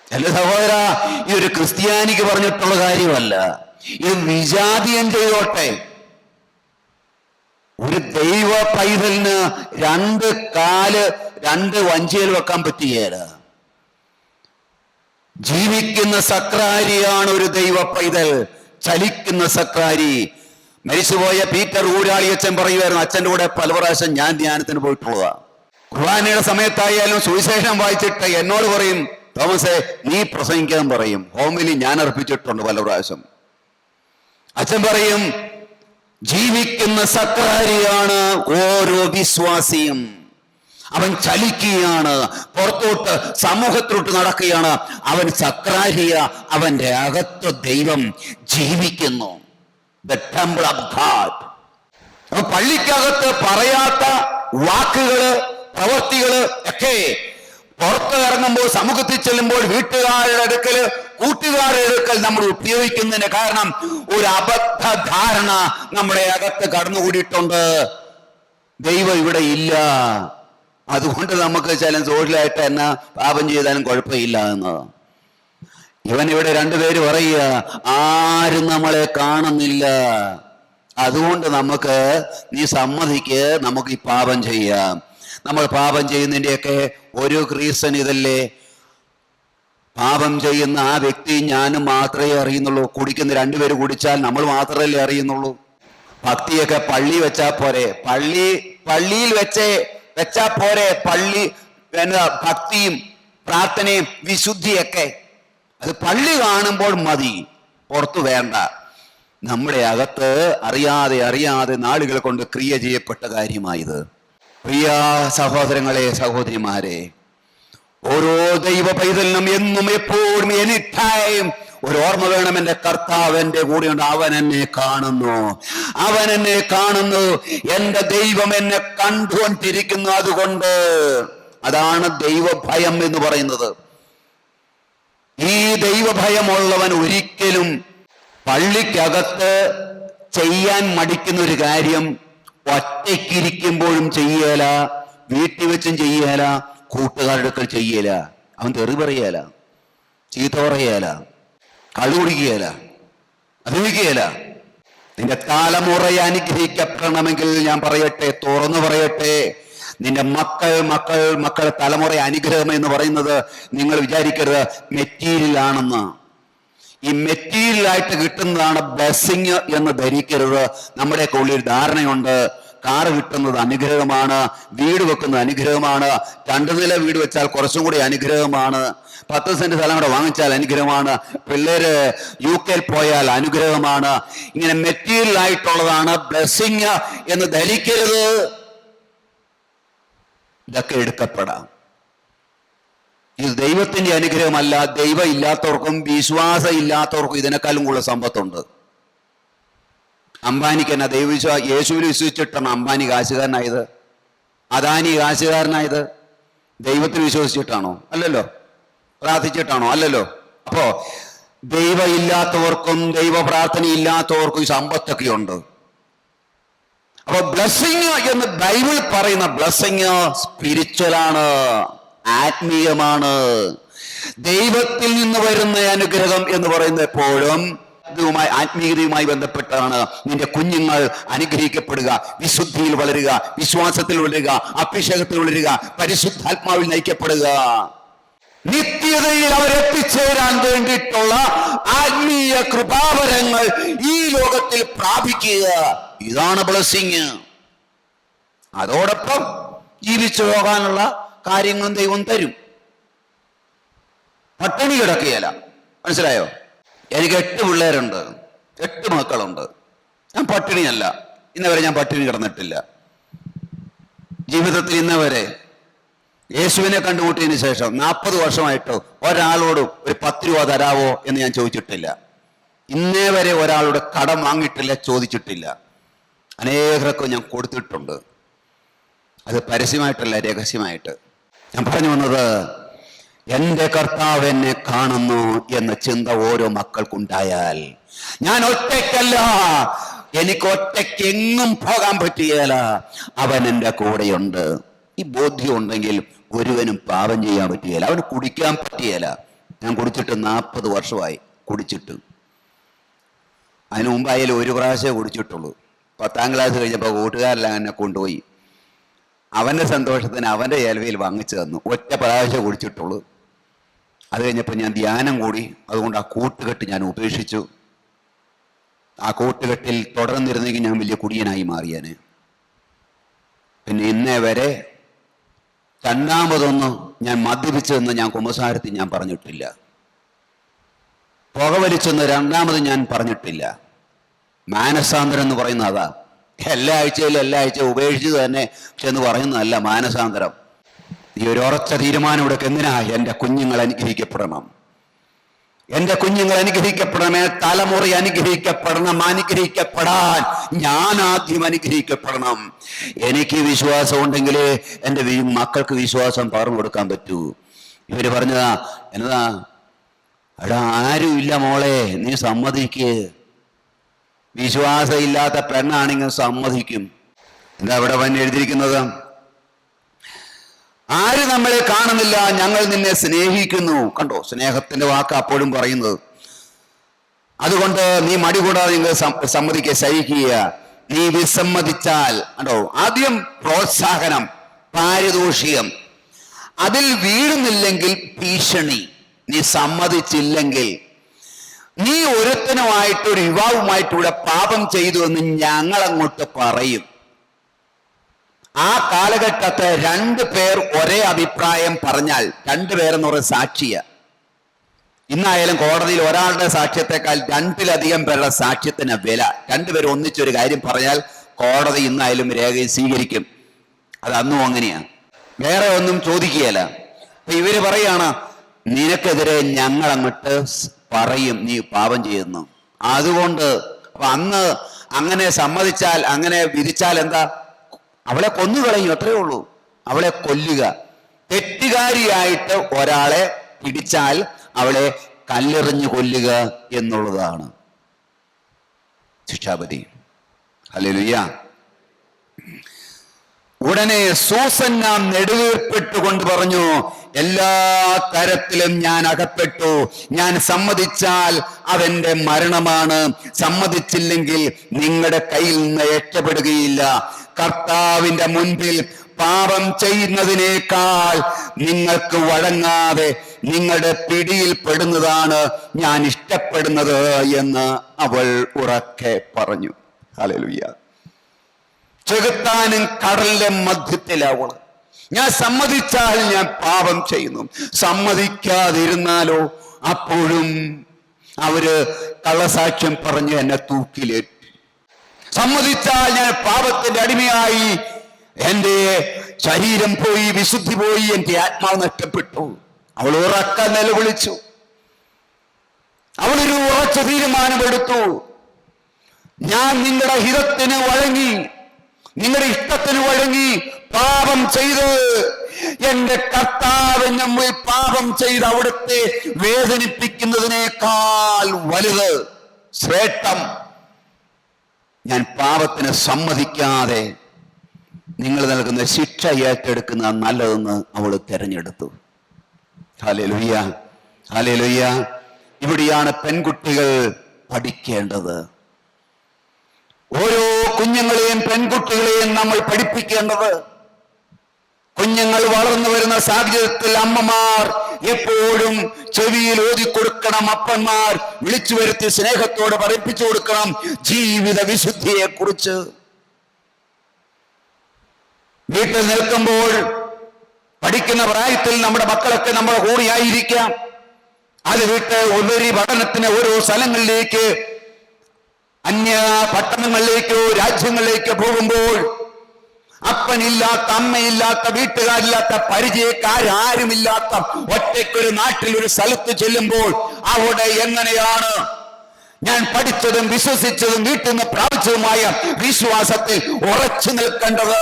എന്റെ സഹോദര, ഈ ഒരു ക്രിസ്ത്യാനിക്ക് പറഞ്ഞിട്ടുള്ള കാര്യമല്ല, ഇത് വിജാതിയൻ ചെയ്തോട്ടെ. ഒരു ദൈവ പൈതലിന് രണ്ട് കാല് രണ്ട് വഞ്ചിയിൽ വെക്കാൻ പറ്റുകയില്ല. ജീവിക്കുന്ന സക്രാരിയാണ് ഒരു ദൈവ പൈതൽ, ചലിക്കുന്ന സക്രാരി. മരിച്ചുപോയ പീറ്റർ ഊരാളി അച്ഛൻ പറയുമായിരുന്നു, അച്ഛൻ്റെ കൂടെ പല പ്രാവശ്യം ഞാൻ ധ്യാനത്തിന് പോയിട്ടുള്ളതാ. കുർബാനയുടെ സമയത്തായാലും സുവിശേഷം വായിച്ചിട്ട് എന്നോട് പറയും, തോമസേ നീ പ്രസംഗിക്കാൻ പറയും, ഹോമിലി ഞാൻ അർപ്പിച്ചിട്ടുണ്ട് പല പ്രാവശ്യം. അച്ഛൻ പറയും, ജീവിക്കുന്ന സക്രാരിയാണ് ഓരോ വിശ്വാസിയും. അവൻ ചലിക്കുകയാണ്, പുറത്തോട്ട് സമൂഹത്തിലോട്ട് നടക്കുകയാണ്. അവൻ സക്രാരിയ, അവന്റെ അകത്ത് ദൈവം ജീവിക്കുന്നു. The temple of God. അപ്പൊ പള്ളിക്കകത്ത് പറയാത്ത വാക്കുകള്, പ്രവൃത്തികള് ഒക്കെ പുറത്ത് ഇറങ്ങുമ്പോൾ, സമൂഹത്തിൽ ചെല്ലുമ്പോൾ, വീട്ടുകാരുടെ അടുക്കല്, കൂട്ടുകാരുടെ അടുക്കൽ നമ്മൾ ഉപയോഗിക്കുന്നതിന് കാരണം ഒരു അബദ്ധ ധാരണ നമ്മുടെ അകത്ത് കടന്നുകൂടിയിട്ടുണ്ട്. ദൈവം ഇവിടെ ഇല്ല, അതുകൊണ്ട് നമുക്ക് ചില സോഷ്യലായിട്ട് എന്നാ പാപം ചെയ്താലും കുഴപ്പമില്ല എന്ന്. ഇവൻ ഇവിടെ രണ്ടുപേര് പറയുക, ആരും നമ്മളെ കാണുന്നില്ല, അതുകൊണ്ട് നീ സമ്മതിക്ക്, നമുക്ക് ഈ പാപം ചെയ്യാം. നമ്മൾ പാപം ചെയ്യുന്നതിൻ്റെയൊക്കെ ഒരു റീസൺ ഇതല്ലേ, പാപം ചെയ്യുന്ന ആ വ്യക്തി ഞാനും മാത്രമേ അറിയുന്നുള്ളൂ. കുടിക്കുന്ന രണ്ടുപേര് കുടിച്ചാൽ നമ്മൾ മാത്രമല്ലേ അറിയുന്നുള്ളൂ. ഭക്തിയൊക്കെ പള്ളി വെച്ചാ പോരെ, പള്ളിയിൽ വെച്ചാ പോരെ. പള്ളി ഭക്തിയും പ്രാർത്ഥനയും വിശുദ്ധിയൊക്കെ അത് പള്ളി കാണുമ്പോൾ മതി, പുറത്തു വേണ്ട. നമ്മുടെ അകത്ത് അറിയാതെ നാളുകൾ കൊണ്ട് ക്രിയ ചെയ്യപ്പെട്ട കാര്യമായത്. പ്രിയ സഹോദരങ്ങളെ, സഹോദരിമാരെ, ഓരോ ദൈവ പൈതലിനും എന്നും എപ്പോഴും എനി ടൈം ഒരു ഓർമ്മ വേണം, എന്റെ കർത്താവ് എന്റെ കൂടെയുണ്ട്, അവൻ എന്നെ കാണുന്നു, എന്റെ ദൈവം എന്നെ കണ്ടുകൊണ്ടിരിക്കുന്നു. അതുകൊണ്ട് അതാണ് ദൈവഭയം എന്ന് പറയുന്നത്. ഈ ദൈവഭയമുള്ളവൻ ഒരിക്കലും പള്ളിക്കകത്ത് ചെയ്യാൻ മടിക്കുന്ന ഒരു കാര്യം ഒറ്റയ്ക്കിരിക്കുമ്പോഴും ചെയ്യല, വീട്ടിൽ വെച്ചും ചെയ്യല, കൂട്ടുകാരുടെ അടുക്കൽ ചെയ്യല. അവൻ തെറി പറയല, ചീത്ത പറയല, കള്ളു കുടിക്കുകയല്ല, അതിരിക്കുകയല്ല. നിന്റെ തലമുറയെ അനുഗ്രഹിക്കപ്പെടണമെങ്കിൽ ഞാൻ പറയട്ടെ, തുറന്നു പറയട്ടെ, നിന്റെ മക്കളുടെ തലമുറ അനുഗ്രഹം എന്ന് പറയുന്നത് നിങ്ങൾ വിചാരിക്കരുത് മെറ്റീരിയൽ ആണെന്ന്. ഈ മെറ്റീരിയലായിട്ട് കിട്ടുന്നതാണ് ബ്ലെസ്സിങ് എന്ന് ധരിക്കരുത്. നമ്മുടെയൊക്കെ ഉള്ളിൽ ധാരണയുണ്ട്, കാറ് കിട്ടുന്നത് അനുഗ്രഹമാണ്, വീട് വെക്കുന്നത് അനുഗ്രഹമാണ്, 2 നില വീട് വെച്ചാൽ കുറച്ചും കൂടി അനുഗ്രഹമാണ്, 10 സെന്റ് സ്ഥലം കൂടെ വാങ്ങിച്ചാൽ അനുഗ്രഹമാണ്, പിള്ളേര് UK പോയാൽ അനുഗ്രഹമാണ്. ഇങ്ങനെ മെറ്റീരിയൽ ആയിട്ടുള്ളതാണ് ബ്ലെസ്സിങ് എന്ന് ധരിക്കരുത്. ഇതൊക്കെ എടുക്കപ്പെടാം. ഇത് ദൈവത്തിന്റെ അനുഗ്രഹമല്ല. ദൈവം ഇല്ലാത്തവർക്കും വിശ്വാസം ഇല്ലാത്തവർക്കും ഇതിനേക്കാളും കൂടുതൽ സമ്പത്തുണ്ട്. അംബാനിക്ക് എന്നാ യേശുവിൽ വിശ്വസിച്ചിട്ടാണ് അംബാനി കാശുകാരനായത്, അദാനി കാശുകാരനായത്? ദൈവത്തിൽ വിശ്വസിച്ചിട്ടാണോ? അല്ലല്ലോ. പ്രാർത്ഥിച്ചിട്ടാണോ? അല്ലല്ലോ. അപ്പോ ദൈവം ഇല്ലാത്തവർക്കും ദൈവ പ്രാർത്ഥന ഇല്ലാത്തവർക്കും സമ്പത്തൊക്കെ ഉണ്ട്. അപ്പൊ ബ്ലെസ്സിങ് എന്ന് ബൈബിൾ പറയുന്ന ബ്ലെസ്സിങ് സ്പിരിച്വലാണ്, ആത്മീയമാണ്. ദൈവത്തിൽ നിന്ന് വരുന്ന അനുഗ്രഹം എന്ന് പറയുന്നത് എപ്പോഴും ആത്മീയതയുമായി ബന്ധപ്പെട്ടാണ്. നിന്റെ കുഞ്ഞുങ്ങൾ അനുഗ്രഹിക്കപ്പെടുക, വിശുദ്ധിയിൽ വളരുക, വിശ്വാസത്തിൽ വളരുക, അഭിഷേകത്തിൽ വളരുക, പരിശുദ്ധാത്മാവിൽ നയിക്കപ്പെടുക, നിത്യതയിൽ അവരെത്തിച്ചേരാൻ വേണ്ടിയിട്ടുള്ള ആത്മീയ കൃപാവരങ്ങൾ ഈ ലോകത്തിൽ പ്രാപിക്കുക. ഇതാണ് ബ്ലെസ്സിങ്. അതോടൊപ്പം ജീവിച്ചു പോകാനുള്ള കാര്യങ്ങളും ദൈവം തരും. പട്ടിണി കിടക്കുകയല്ല. മനസ്സിലായോ? എനിക്ക് 8 പിള്ളേരുണ്ട്, 8 മക്കളുണ്ട്. ഞാൻ പട്ടിണിയല്ല, ഇന്നവരെ ഞാൻ പട്ടിണി കിടന്നിട്ടില്ല. ജീവിതത്തിൽ ഇന്നവരെ യേശുവിനെ കണ്ടുമുട്ടിയതിന് ശേഷം 40 വർഷമായിട്ട് ഒരാളോടും ഒരു 10 രൂപ തരാവോ എന്ന് ഞാൻ ചോദിച്ചിട്ടില്ല. ഇന്നേ വരെ ഒരാളോട് കടം വാങ്ങിയിട്ടില്ല, ചോദിച്ചിട്ടില്ല. അനേകർക്കും ഞാൻ കൊടുത്തിട്ടുണ്ട്. അത് പരസ്യമായിട്ടല്ല, രഹസ്യമായിട്ട്. ഞാൻ പറഞ്ഞു വന്നത്, എൻ്റെ കർത്താവ് എന്നെ കാണുന്നു എന്ന ചിന്ത ഓരോ മക്കൾക്കുണ്ടായാൽ, ഞാൻ ഒറ്റയ്ക്കല്ല, എനിക്ക് ഒറ്റയ്ക്ക് എങ്ങും പോകാൻ പറ്റുകയില്ല, അവൻ എൻ്റെ കൂടെയുണ്ട്. ഈ ബോധ്യം ഉണ്ടെങ്കിൽ ഒരുവനും പാപം ചെയ്യാൻ പറ്റുകയില്ല, അവന് കുടിക്കാൻ പറ്റുകയില്ല. ഞാൻ കുടിച്ചിട്ട് 40 വർഷമായി കുടിച്ചിട്ട്. അതിനു മുമ്പായാലും 1 പ്രാവശ്യമേ കുടിച്ചിട്ടുള്ളൂ. 10ാം ക്ലാസ് കഴിഞ്ഞപ്പോൾ കൂട്ടുകാരെല്ലാം എന്നെ കൊണ്ടുപോയി. അവൻ്റെ സന്തോഷത്തിന് അവൻ്റെ ഏൽവയിൽ വാങ്ങിച്ചു തന്നു. 1 പ്രാവശ്യം കുടിച്ചിട്ടുള്ളൂ. അത് കഴിഞ്ഞപ്പോൾ ഞാൻ ധ്യാനം കൂടി. അതുകൊണ്ട് ആ കൂട്ടുകെട്ട് ഞാൻ ഉപേക്ഷിച്ചു. ആ കൂട്ടുകെട്ടിൽ തുടർന്നിരുന്നെങ്കിൽ ഞാൻ വലിയ കുടിയനായി മാറിയാന്. പിന്നെ ഇന്നേ വരെ രണ്ടാമതൊന്നും ഞാൻ മദ്യപിച്ചതെന്ന് ഞാൻ കുമ്പസാരത്തിൽ ഞാൻ പറഞ്ഞിട്ടില്ല. പുകവലിച്ചെന്ന് രണ്ടാമത് ഞാൻ പറഞ്ഞിട്ടില്ല. മാനസാന്തരം എന്ന് പറയുന്നത് അതാ. എല്ലാ ആഴ്ചയും ഉപേക്ഷിച്ച് തന്നെ എന്ന് പറയുന്നതല്ല മാനസാന്തരം. ഈ ഒരു ഉറച്ച തീരുമാനം ഇവിടെ എന്തിനാ? എൻ്റെ കുഞ്ഞുങ്ങൾ അനുഗ്രഹിക്കപ്പെടണം, എൻ്റെ കുഞ്ഞുങ്ങൾ അനുഗ്രഹിക്കപ്പെടണമേ, തലമുറ അനുഗ്രഹിക്കപ്പെടണം. അനുഗ്രഹിക്കപ്പെടാൻ ഞാൻ ആദ്യം അനുഗ്രഹിക്കപ്പെടണം. എനിക്ക് വിശ്വാസം ഉണ്ടെങ്കിലേ എൻ്റെ മക്കൾക്ക് വിശ്വാസം പകർന്നു കൊടുക്കാൻ പറ്റൂ. ഇവര് പറഞ്ഞതാ എന്നതാ, എടാ ആരും ഇല്ല മോളെ, നീ സമ്മതിക്ക്. വിശ്വാസം ഇല്ലാത്ത പെണ്ണാണെങ്കിൽ സമ്മതിക്കും. എന്താ ഇവിടെ വന്ന് എഴുതിയിരിക്കുന്നത്? ആര് നമ്മളെ കാണുന്നില്ല, ഞങ്ങൾ നിന്നെ സ്നേഹിക്കുന്നു. കണ്ടോ, സ്നേഹത്തിന്റെ വാക്ക് അപ്പോഴും പറയുന്നത്. അതുകൊണ്ട് നീ മടി കൂടാതെ നിങ്ങൾ സമ്മതിക്കുക, സഹിക്കുക. നീ വിസമ്മതിച്ചാൽ, കണ്ടോ, ആദ്യം പ്രോത്സാഹനം, പാരിതോഷികം. അതിൽ വീഴുന്നില്ലെങ്കിൽ ഭീഷണി. നീ സമ്മതിച്ചില്ലെങ്കിൽ, നീ ഒരുത്തനുമായിട്ട്, ഒരു യുവാവുമായിട്ടൂടെ പാപം ചെയ്തു എന്ന് ഞങ്ങളങ്ങോട്ട് പറയും. ആ കാലഘട്ടത്തെ 2 പേർ ഒരേ അഭിപ്രായം പറഞ്ഞാൽ, 2 പേരെന്ന് പറയുന്നത് സാക്ഷിയ. ഇന്നായാലും കോടതിയിൽ ഒരാളുടെ സാക്ഷ്യത്തെക്കാൾ 2-ലധികം പേരുടെ സാക്ഷ്യത്തിന് വില. 2 പേർ ഒന്നിച്ചൊരു കാര്യം പറഞ്ഞാൽ കോടതി ഇന്നായാലും രേഖ സ്വീകരിക്കും. അത് അന്നും അങ്ങനെയാണ്, വേറെ ഒന്നും ചോദിക്കുകയല്ല. അപ്പൊ ഇവര് പറയാണ്, നിനക്കെതിരെ ഞങ്ങൾ അങ്ങോട്ട് പറയും നീ പാപം ചെയ്യുന്നു. അതുകൊണ്ട് അപ്പൊ അന്ന് അങ്ങനെ സമ്മതിച്ചാൽ, അങ്ങനെ വിധിച്ചാൽ എന്താ? അവളെ കൊന്നുകളയും, അത്രേ ഉള്ളൂ. അവളെ കൊല്ലുക. തെറ്റുകാരിയായിട്ട് ഒരാളെ പിടിച്ചാൽ അവളെ കല്ലെറിഞ്ഞു കൊല്ലുക എന്നുള്ളതാണ് ശിക്ഷാപതി. ഹല്ലേലൂയ. ഉടനെ സൂസന്ന നെടുവീർപ്പിട്ടുകൊണ്ട് പറഞ്ഞു, എല്ലാ തരത്തിലും ഞാൻ അകപ്പെട്ടു. ഞാൻ സമ്മതിച്ചാൽ അതെന്റെ മരണമാണ്, സമ്മതിച്ചില്ലെങ്കിൽ നിങ്ങളുടെ കയ്യിൽ നിന്ന് രക്ഷപ്പെടുകയില്ല. കർത്താവിന്റെ മുൻപിൽ പാപം ചെയ്യുന്നതിനേക്കാൾ നിങ്ങൾക്ക് വഴങ്ങാതെ നിങ്ങളുടെ പിടിയിൽ പെടുന്നതാണ് ഞാൻ ഇഷ്ടപ്പെടുന്നത് എന്ന് അവൾ ഉറക്കെ പറഞ്ഞു. ഹല്ലേലൂയ. ചെകുത്താനും കടലിന്റെ മധ്യത്തിലാവൾ. ഞാൻ സമ്മതിച്ചാൽ ഞാൻ പാപം ചെയ്യുന്നു, സമ്മതിക്കാതിരുന്നാലോ അപ്പോഴും അവര് കള്ളസാക്ഷ്യം പറഞ്ഞ് എന്നെ തൂക്കിലേറ്റി. സമ്മതിച്ചാൽ ഞാൻ പാപത്തിന്റെ അടിമയായി, എന്റെ ശരീരം പോയി, വിശുദ്ധി പോയി, എന്റെ ആത്മാവ് നഷ്ടപ്പെട്ടു. അവൾ ഉറക്ക നിലവിളിച്ചു. അവളൊരു ഉറച്ച തീരുമാനമെടുത്തു. ഞാൻ നിങ്ങളുടെ ഹിതത്തിന് വഴങ്ങി, നിങ്ങളുടെ ഇഷ്ടത്തിന് വഴങ്ങി പാപം ചെയ്ത് എന്റെ കർത്താവിന്റെ മുമ്പിൽ പാപം ചെയ്ത് അവിടുത്തെ വേദനിപ്പിക്കുന്നതിനേക്കാൾ വലുത്, ശ്രേഷ്ഠം ഞാൻ പാപത്തിന് സമ്മതിക്കാതെ നിങ്ങൾ നൽകുന്ന ശിക്ഷ ഏറ്റെടുക്കുന്ന നല്ലതെന്ന് അവൾ തിരഞ്ഞെടുത്തു. Hallelujah, hallelujah. ഇവിടെയാണ് പെൺകുട്ടികൾ പഠിക്കേണ്ടത്. ഓരോ കുഞ്ഞുങ്ങളെയും പെൺകുട്ടികളെയും നമ്മൾ പഠിപ്പിക്കേണ്ടത്. കുഞ്ഞുങ്ങൾ വളർന്നു വരുന്ന സാഹചര്യത്തിൽ അമ്മമാർ എപ്പോഴും ചെവിയിൽ ഓതിക്കൊടുക്കണം. അപ്പന്മാർ വിളിച്ചു വരുത്തി സ്നേഹത്തോടെ പഠിപ്പിച്ചു കൊടുക്കണം ജീവിത വിശുദ്ധിയെ കുറിച്ച്. വീട്ടിൽ നിൽക്കുമ്പോൾ പഠിക്കുന്ന പ്രായത്തിൽ നമ്മുടെ മക്കളൊക്കെ നമ്മുടെ കൂടെയായിരിക്കാം. അത് വിട്ട് ഉപരിപഠനത്തിന് ഓരോ സ്ഥലങ്ങളിലേക്ക്, അന്യ പട്ടണങ്ങളിലേക്കോ രാജ്യങ്ങളിലേക്കോ പോകുമ്പോൾ അപ്പനില്ലാത്ത, അമ്മയില്ലാത്ത, വീട്ടുകാരില്ലാത്ത, പരിചയക്കാരാരുമില്ലാത്ത ഒറ്റയ്ക്കൊരു നാട്ടിൽ ഒരു സ്ഥലത്ത് ചെല്ലുമ്പോൾ അവിടെ എങ്ങനെയാണ് ഞാൻ പഠിച്ചതും വിശ്വസിച്ചതും വീട്ടിൽ നിന്ന് പ്രാപിച്ചതുമായ വിശ്വാസത്തിൽ ഉറച്ചു നിൽക്കേണ്ടത്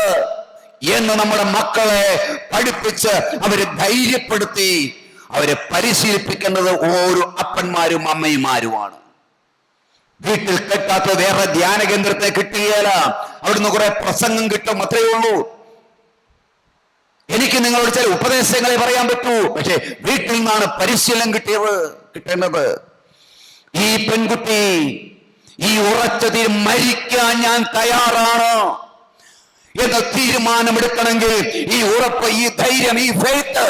എന്ന് നമ്മുടെ മക്കളെ പഠിപ്പിച്ച് അവരെ ധൈര്യപ്പെടുത്തി അവരെ പരിശീലിപ്പിക്കേണ്ടത് ഓരോ അപ്പന്മാരും അമ്മയുമാരുമാണ്. വീട്ടിൽ കിട്ടാത്ത വേറെ ധ്യാന കേന്ദ്രത്തെ കിട്ടുകയില്ല. അവിടുന്ന് കുറെ പ്രസംഗം കിട്ടും, അത്രയേ ഉള്ളൂ. എനിക്ക് നിങ്ങളോട് ചില ഉപദേശങ്ങളെ പറയാൻ പറ്റൂ, പക്ഷെ വീട്ടിൽ നിന്നാണ് പരിശീലനം കിട്ടേണ്ടത്. ഈ പെൺകുട്ടി ഈ ഉറച്ചതിൽ മരിക്കാൻ ഞാൻ തയ്യാറാണ് എന്ന തീരുമാനമെടുക്കണമെങ്കിൽ ഈ ഉറപ്പ്, ഈ ധൈര്യം, ഈ ഫെയ്ത്ത്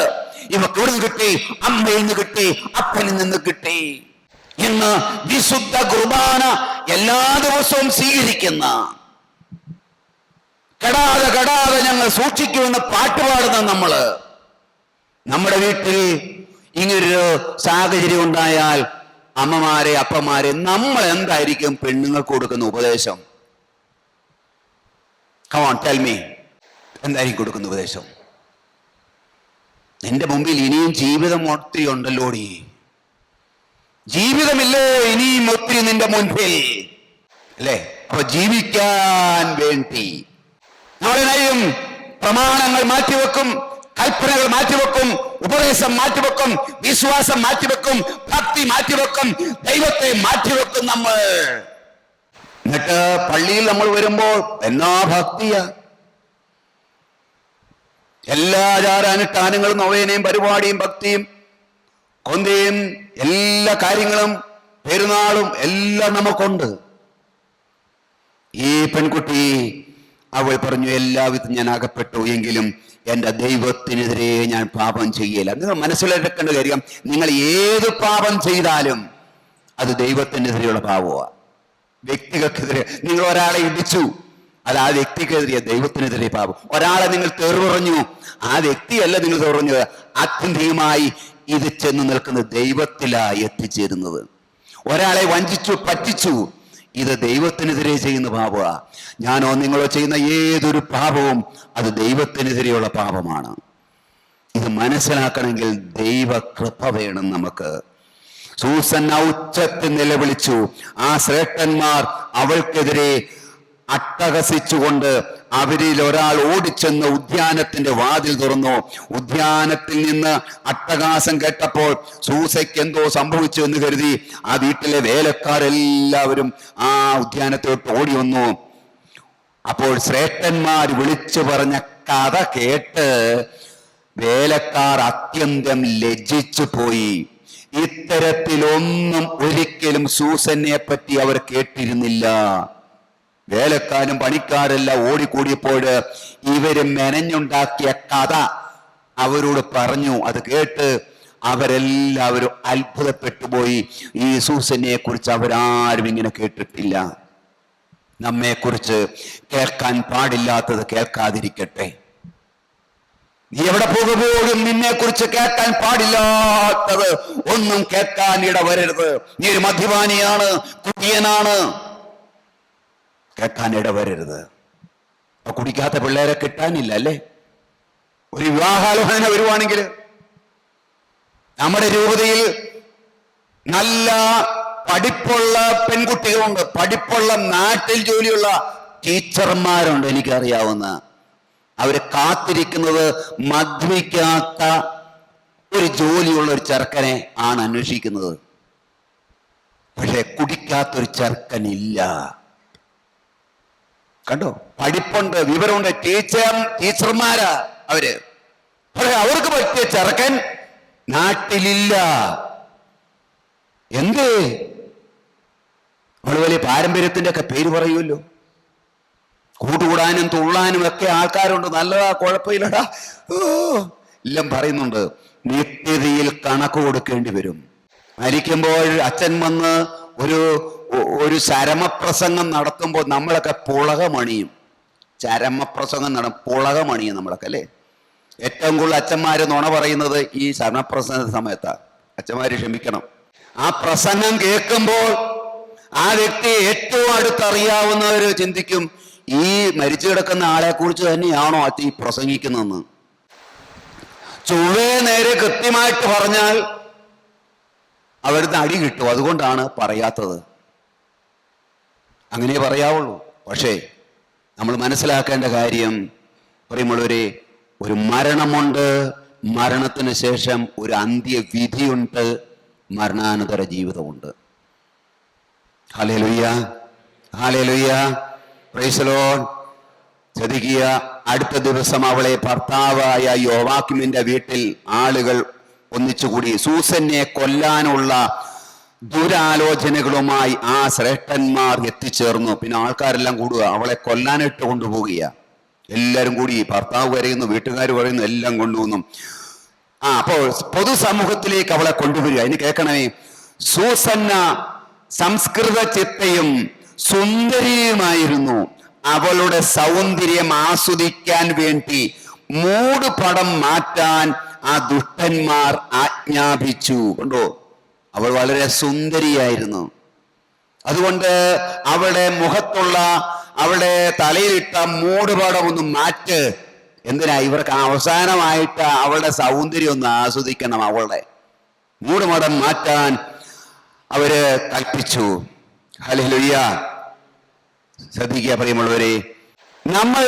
ഇവക്ക് എവിടെ നിന്ന് കിട്ടി? അമ്മയിൽ നിന്ന് കിട്ടി, അപ്പനിൽ നിന്ന് കിട്ടി. ഇന്ന് വിശുദ്ധ കുർബാന എല്ലാ ദിവസവും സ്വീകരിക്കുന്ന, കെടാതെ ഞങ്ങൾ സൂക്ഷിക്കുമെന്ന് പാട്ടുപാടുന്ന നമ്മള്, നമ്മുടെ വീട്ടിൽ ഇങ്ങനൊരു സാഹചര്യം ഉണ്ടായാൽ അമ്മമാരെ, അപ്പന്മാരെ, നമ്മൾ എന്തായിരിക്കും പെണ്ണുങ്ങൾക്ക് കൊടുക്കുന്ന ഉപദേശം? Come on, tell me. എന്തായിരിക്കും കൊടുക്കുന്ന ഉപദേശം? നിന്റെ മുമ്പിൽ ഇനിയും ജീവിതം ഒത്തിരി ഉണ്ടല്ലോടി, ജീവിതമില്ലേ ഇനിയും ഒത്തിരി നിന്റെ മുൻപിൽ, അല്ലേ? അപ്പൊ ജീവിക്കാൻ വേണ്ടി നാളെയും പ്രമാണങ്ങൾ മാറ്റിവെക്കും, കൽപ്പനകൾ മാറ്റിവെക്കും, ഉപദേശം മാറ്റിവെക്കും, വിശ്വാസം മാറ്റിവെക്കും, ഭക്തി മാറ്റിവെക്കും, ദൈവത്തെ മാറ്റിവെക്കും നമ്മൾ. എന്നിട്ട് പള്ളിയിൽ നമ്മൾ വരുമ്പോൾ എന്നാ ഭക്തിയാ! എല്ലാ ആചാരാനുഷ്ഠാനങ്ങളും, നൊവേനയും, പരിപാടിയും, ഭക്തിയും, കൊന്തയും, എല്ലാ കാര്യങ്ങളും, പെരുന്നാളും എല്ലാം നമുക്കുണ്ട്. ഈ പെൺകുട്ടി അവൾ പറഞ്ഞു, എല്ലാവിധം ഞാൻ അകപ്പെട്ടു, എങ്കിലും എൻ്റെ ദൈവത്തിനെതിരെ ഞാൻ പാപം ചെയ്യല. നിങ്ങൾ മനസ്സിലാക്കേണ്ട കാര്യം, നിങ്ങൾ ഏത് പാപം ചെയ്താലും അത് ദൈവത്തിനെതിരെയുള്ള പാപമാണ്. വ്യക്തികൾക്കെതിരെ നിങ്ങൾ ഒരാളെ ഇടിച്ചു, അത് ആ വ്യക്തിക്കെതിരെ, ദൈവത്തിനെതിരെ പാപം. ഒരാളെ നിങ്ങൾ തെറി പറഞ്ഞു, ആ വ്യക്തിയല്ല നിങ്ങൾ തെറി പറഞ്ഞത്, ആത്യന്തികമായി ഇത് ചെന്ന് നിൽക്കുന്നത് ദൈവത്തിലായി എത്തിച്ചേരുന്നത്. ഒരാളെ വഞ്ചിച്ചു, പറ്റിച്ചു, ഇത് ദൈവത്തിനെതിരെ ചെയ്യുന്ന പാപമാ. ഞാനോ നിങ്ങളോ ചെയ്യുന്ന ഏതൊരു പാപവും അത് ദൈവത്തിനെതിരെയുള്ള പാപമാണ്. ഇത് മനസ്സിലാക്കണമെങ്കിൽ ദൈവകൃപ വേണം നമുക്ക്. സൂസന്ന ഉച്ചത്തിൽ നിലവിളിച്ചു. ആ ശ്രേഷ്ഠന്മാർ അവൾക്കെതിരെ അട്ടഹസിച്ചുകൊണ്ട് അവരിൽ ഒരാൾ ഓടിച്ചെന്ന് ഉദ്യാനത്തിന്റെ വാതിൽ തുറന്നു. ഉദ്യാനത്തിൽ നിന്ന് അട്ടഹാസം കേട്ടപ്പോൾ സൂസയ്ക്ക് എന്തോ സംഭവിച്ചു എന്ന് കരുതി ആ വീട്ടിലെ വേലക്കാരെല്ലാവരും ആ ഉദ്യാനത്തോട്ട് ഓടി വന്നു. അപ്പോൾ ശ്രേഷ്ഠന്മാർ വിളിച്ചു പറഞ്ഞ കഥ കേട്ട് വേലക്കാർ അത്യന്തം ലജ്ജിച്ചു പോയി. ഇത്തരത്തിലൊന്നും ഒരിക്കലും സൂസന്നെ പറ്റി അവർ കേട്ടിരുന്നില്ല. വേലക്കാരും പണിക്കാരെല്ലാം ഓടിക്കൂടിയപ്പോൾ ഇവര് മെനഞ്ഞുണ്ടാക്കിയ കഥ അവരോട് പറഞ്ഞു. അത് കേട്ട് അവരെല്ലാവരും അത്ഭുതപ്പെട്ടുപോയി. ഈ സൂസനെ കുറിച്ച് അവരാരും ഇങ്ങനെ കേട്ടിട്ടില്ല. നമ്മെക്കുറിച്ച് കേൾക്കാൻ പാടില്ലാത്തത് കേൾക്കാതിരിക്കട്ടെ. നീ എവിടെ പോകുമ്പോഴും നിന്നെ കുറിച്ച് കേൾക്കാൻ പാടില്ലാത്തത് ഒന്നും കേൾക്കാൻ ഇടവരരുത്. നീ ഒരു മദ്യപാനിയാണ്, കുടിയനാണ്, കേൾക്കാൻ ഇടവരരുത്. അപ്പൊ കുടിക്കാത്ത പിള്ളേരെ കിട്ടാനില്ല അല്ലേ? ഒരു വിവാഹാലോചന വരുവാണെങ്കിൽ നമ്മുടെ രൂപതയിൽ നല്ല പഠിപ്പുള്ള പെൺകുട്ടികളുണ്ട്, പഠിപ്പുള്ള നാട്ടിൽ ജോലിയുള്ള ടീച്ചർമാരുണ്ട്. എനിക്കറിയാവുന്ന അവര് കാത്തിരിക്കുന്നത് മദ്യപിക്കാത്ത ഒരു ജോലിയുള്ള ഒരു ചെറുക്കനെ ആണ് അന്വേഷിക്കുന്നത്. പക്ഷെ കുടിക്കാത്തൊരു ചെറുക്കനില്ല. കണ്ടോ, പഠിപ്പുണ്ട്, വിവരമുണ്ട്, ടീച്ചർമാരാ അവര്. പക്ഷെ അവർക്ക് പറ്റിയ ചെറുക്കൻ നാട്ടിലില്ല. എന്തേ? നമ്മൾ വലിയ പാരമ്പര്യത്തിന്റെ ഒക്കെ പേര് പറയുമല്ലോ. കൂട്ടുകൂടാനും തുള്ളാനും ഒക്കെ ആൾക്കാരുണ്ട്, നല്ലതാ, കുഴപ്പമില്ലടാ, എല്ലാം പറയുന്നുണ്ട്. നിത്യതയിൽ കണക്ക് കൊടുക്കേണ്ടി വരും. മരിക്കുമ്പോൾ അച്ഛൻ വന്ന് ഒരു ചരമപ്രസംഗം നടത്തുമ്പോൾ നമ്മളൊക്കെ പുളകമണിയും. ചരമപ്രസംഗം പുളകമണിയും നമ്മളൊക്കെ, അല്ലേ? ഏറ്റവും കൂടുതൽ അച്ഛന്മാര് നുണ പറയുന്നത് ഈ ചരമപ്രസംഗ സമയത്താണ്. അച്ഛന്മാര് ക്ഷമിക്കണം. ആ പ്രസംഗം കേൾക്കുമ്പോൾ ആ വ്യക്തി ഏറ്റവും അടുത്തറിയാവുന്നവര് ചിന്തിക്കും, ഈ മരിച്ചു കിടക്കുന്ന ആളെ കുറിച്ച് തന്നെയാണോ അച്ഛൻ ഈ പ്രസംഗിക്കുന്നതെന്ന്. ചൊവ്വേ നേരെ കൃത്യമായിട്ട് പറഞ്ഞാൽ അവിടുന്ന് അടി കിട്ടും. അതുകൊണ്ടാണ് പറയാത്തത്. അങ്ങനെ പറയാവുള്ളൂ. പക്ഷേ നമ്മൾ മനസ്സിലാക്കേണ്ട കാര്യം, പറയുമ്പോഴൊരു ഒരു മരണമുണ്ട്, മരണത്തിന് ശേഷം ഒരു അന്ത്യവിധിയുണ്ട്, മരണാനന്തര ജീവിതമുണ്ട്. Hallelujah, hallelujah, praise the Lord. ശ്രദ്ധിക്കുക, അടുത്ത ദിവസം അവളെ ഭർത്താവായ യോവാക്കിമിന്റെ വീട്ടിൽ ആളുകൾ ഒന്നിച്ചുകൂടി. സൂസന്നെ കൊല്ലാനുള്ള ദുരാലോചനകളുമായി ആ ശ്രേഷ്ഠന്മാർ എത്തിച്ചേർന്നു. പിന്നെ ആൾക്കാരെല്ലാം കൂടുക, അവളെ കൊല്ലാനിട്ട് കൊണ്ടുപോവുക. എല്ലാവരും കൂടി, ഭർത്താവ് കരയുന്നു, വീട്ടുകാർ പറയുന്നു, എല്ലാം കൊണ്ടുപോകുന്നു. അപ്പോൾ പൊതുസമൂഹത്തിലേക്ക് അവളെ കൊണ്ടുവരിക. ഇനി കേൾക്കണമേ, സൂസന്ന സംസ്കൃത ചിത്തയും സുന്ദരിയുമായിരുന്നു. അവളുടെ സൗന്ദര്യം ആസ്വദിക്കാൻ വേണ്ടി മൂടുപടം മാറ്റാൻ ആ ദുഷ്ടന്മാർ ആജ്ഞാപിച്ചു. കണ്ടോ, അവൾ വളരെ സുന്ദരിയായിരുന്നു. അതുകൊണ്ട് അവളുടെ മുഖത്തുള്ള, അവളുടെ തലയിലിട്ട മൂടുപടം ഒന്ന് മാറ്റ്. എന്തിനാ? ഇവർക്ക് അവസാനമായിട്ട് അവളുടെ സൗന്ദര്യം ഒന്ന് ആസ്വദിക്കണം. അവളുടെ മൂടുപടം മാറ്റാൻ അവര് കൽപ്പിച്ചു. ഹല്ലേലൂയ. ശ്രദ്ധിക്കുക പ്രിയമുള്ളവരെ, നമ്മൾ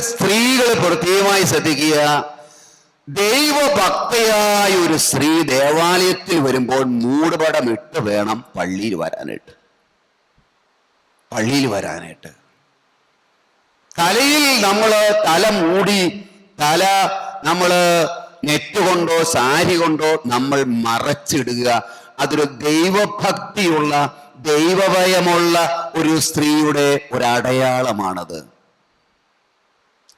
സ്ത്രീകൾ പ്രത്യേകമായി ശ്രദ്ധിക്കുക. ദൈവഭക്തയായ ഒരു സ്ത്രീ ദേവാലയത്തിൽ വരുമ്പോൾ മൂടുപടം ഇട്ട് വേണം പള്ളിയിൽ വരാനായിട്ട്. തലയിൽ തല മൂടി, തല നെറ്റ് കൊണ്ടോ സാരി കൊണ്ടോ നമ്മൾ മറച്ചിടുക. അതൊരു ദൈവഭക്തിയുള്ള, ദൈവഭയമുള്ള ഒരു സ്ത്രീയുടെ ഒരടയാളമാണത്.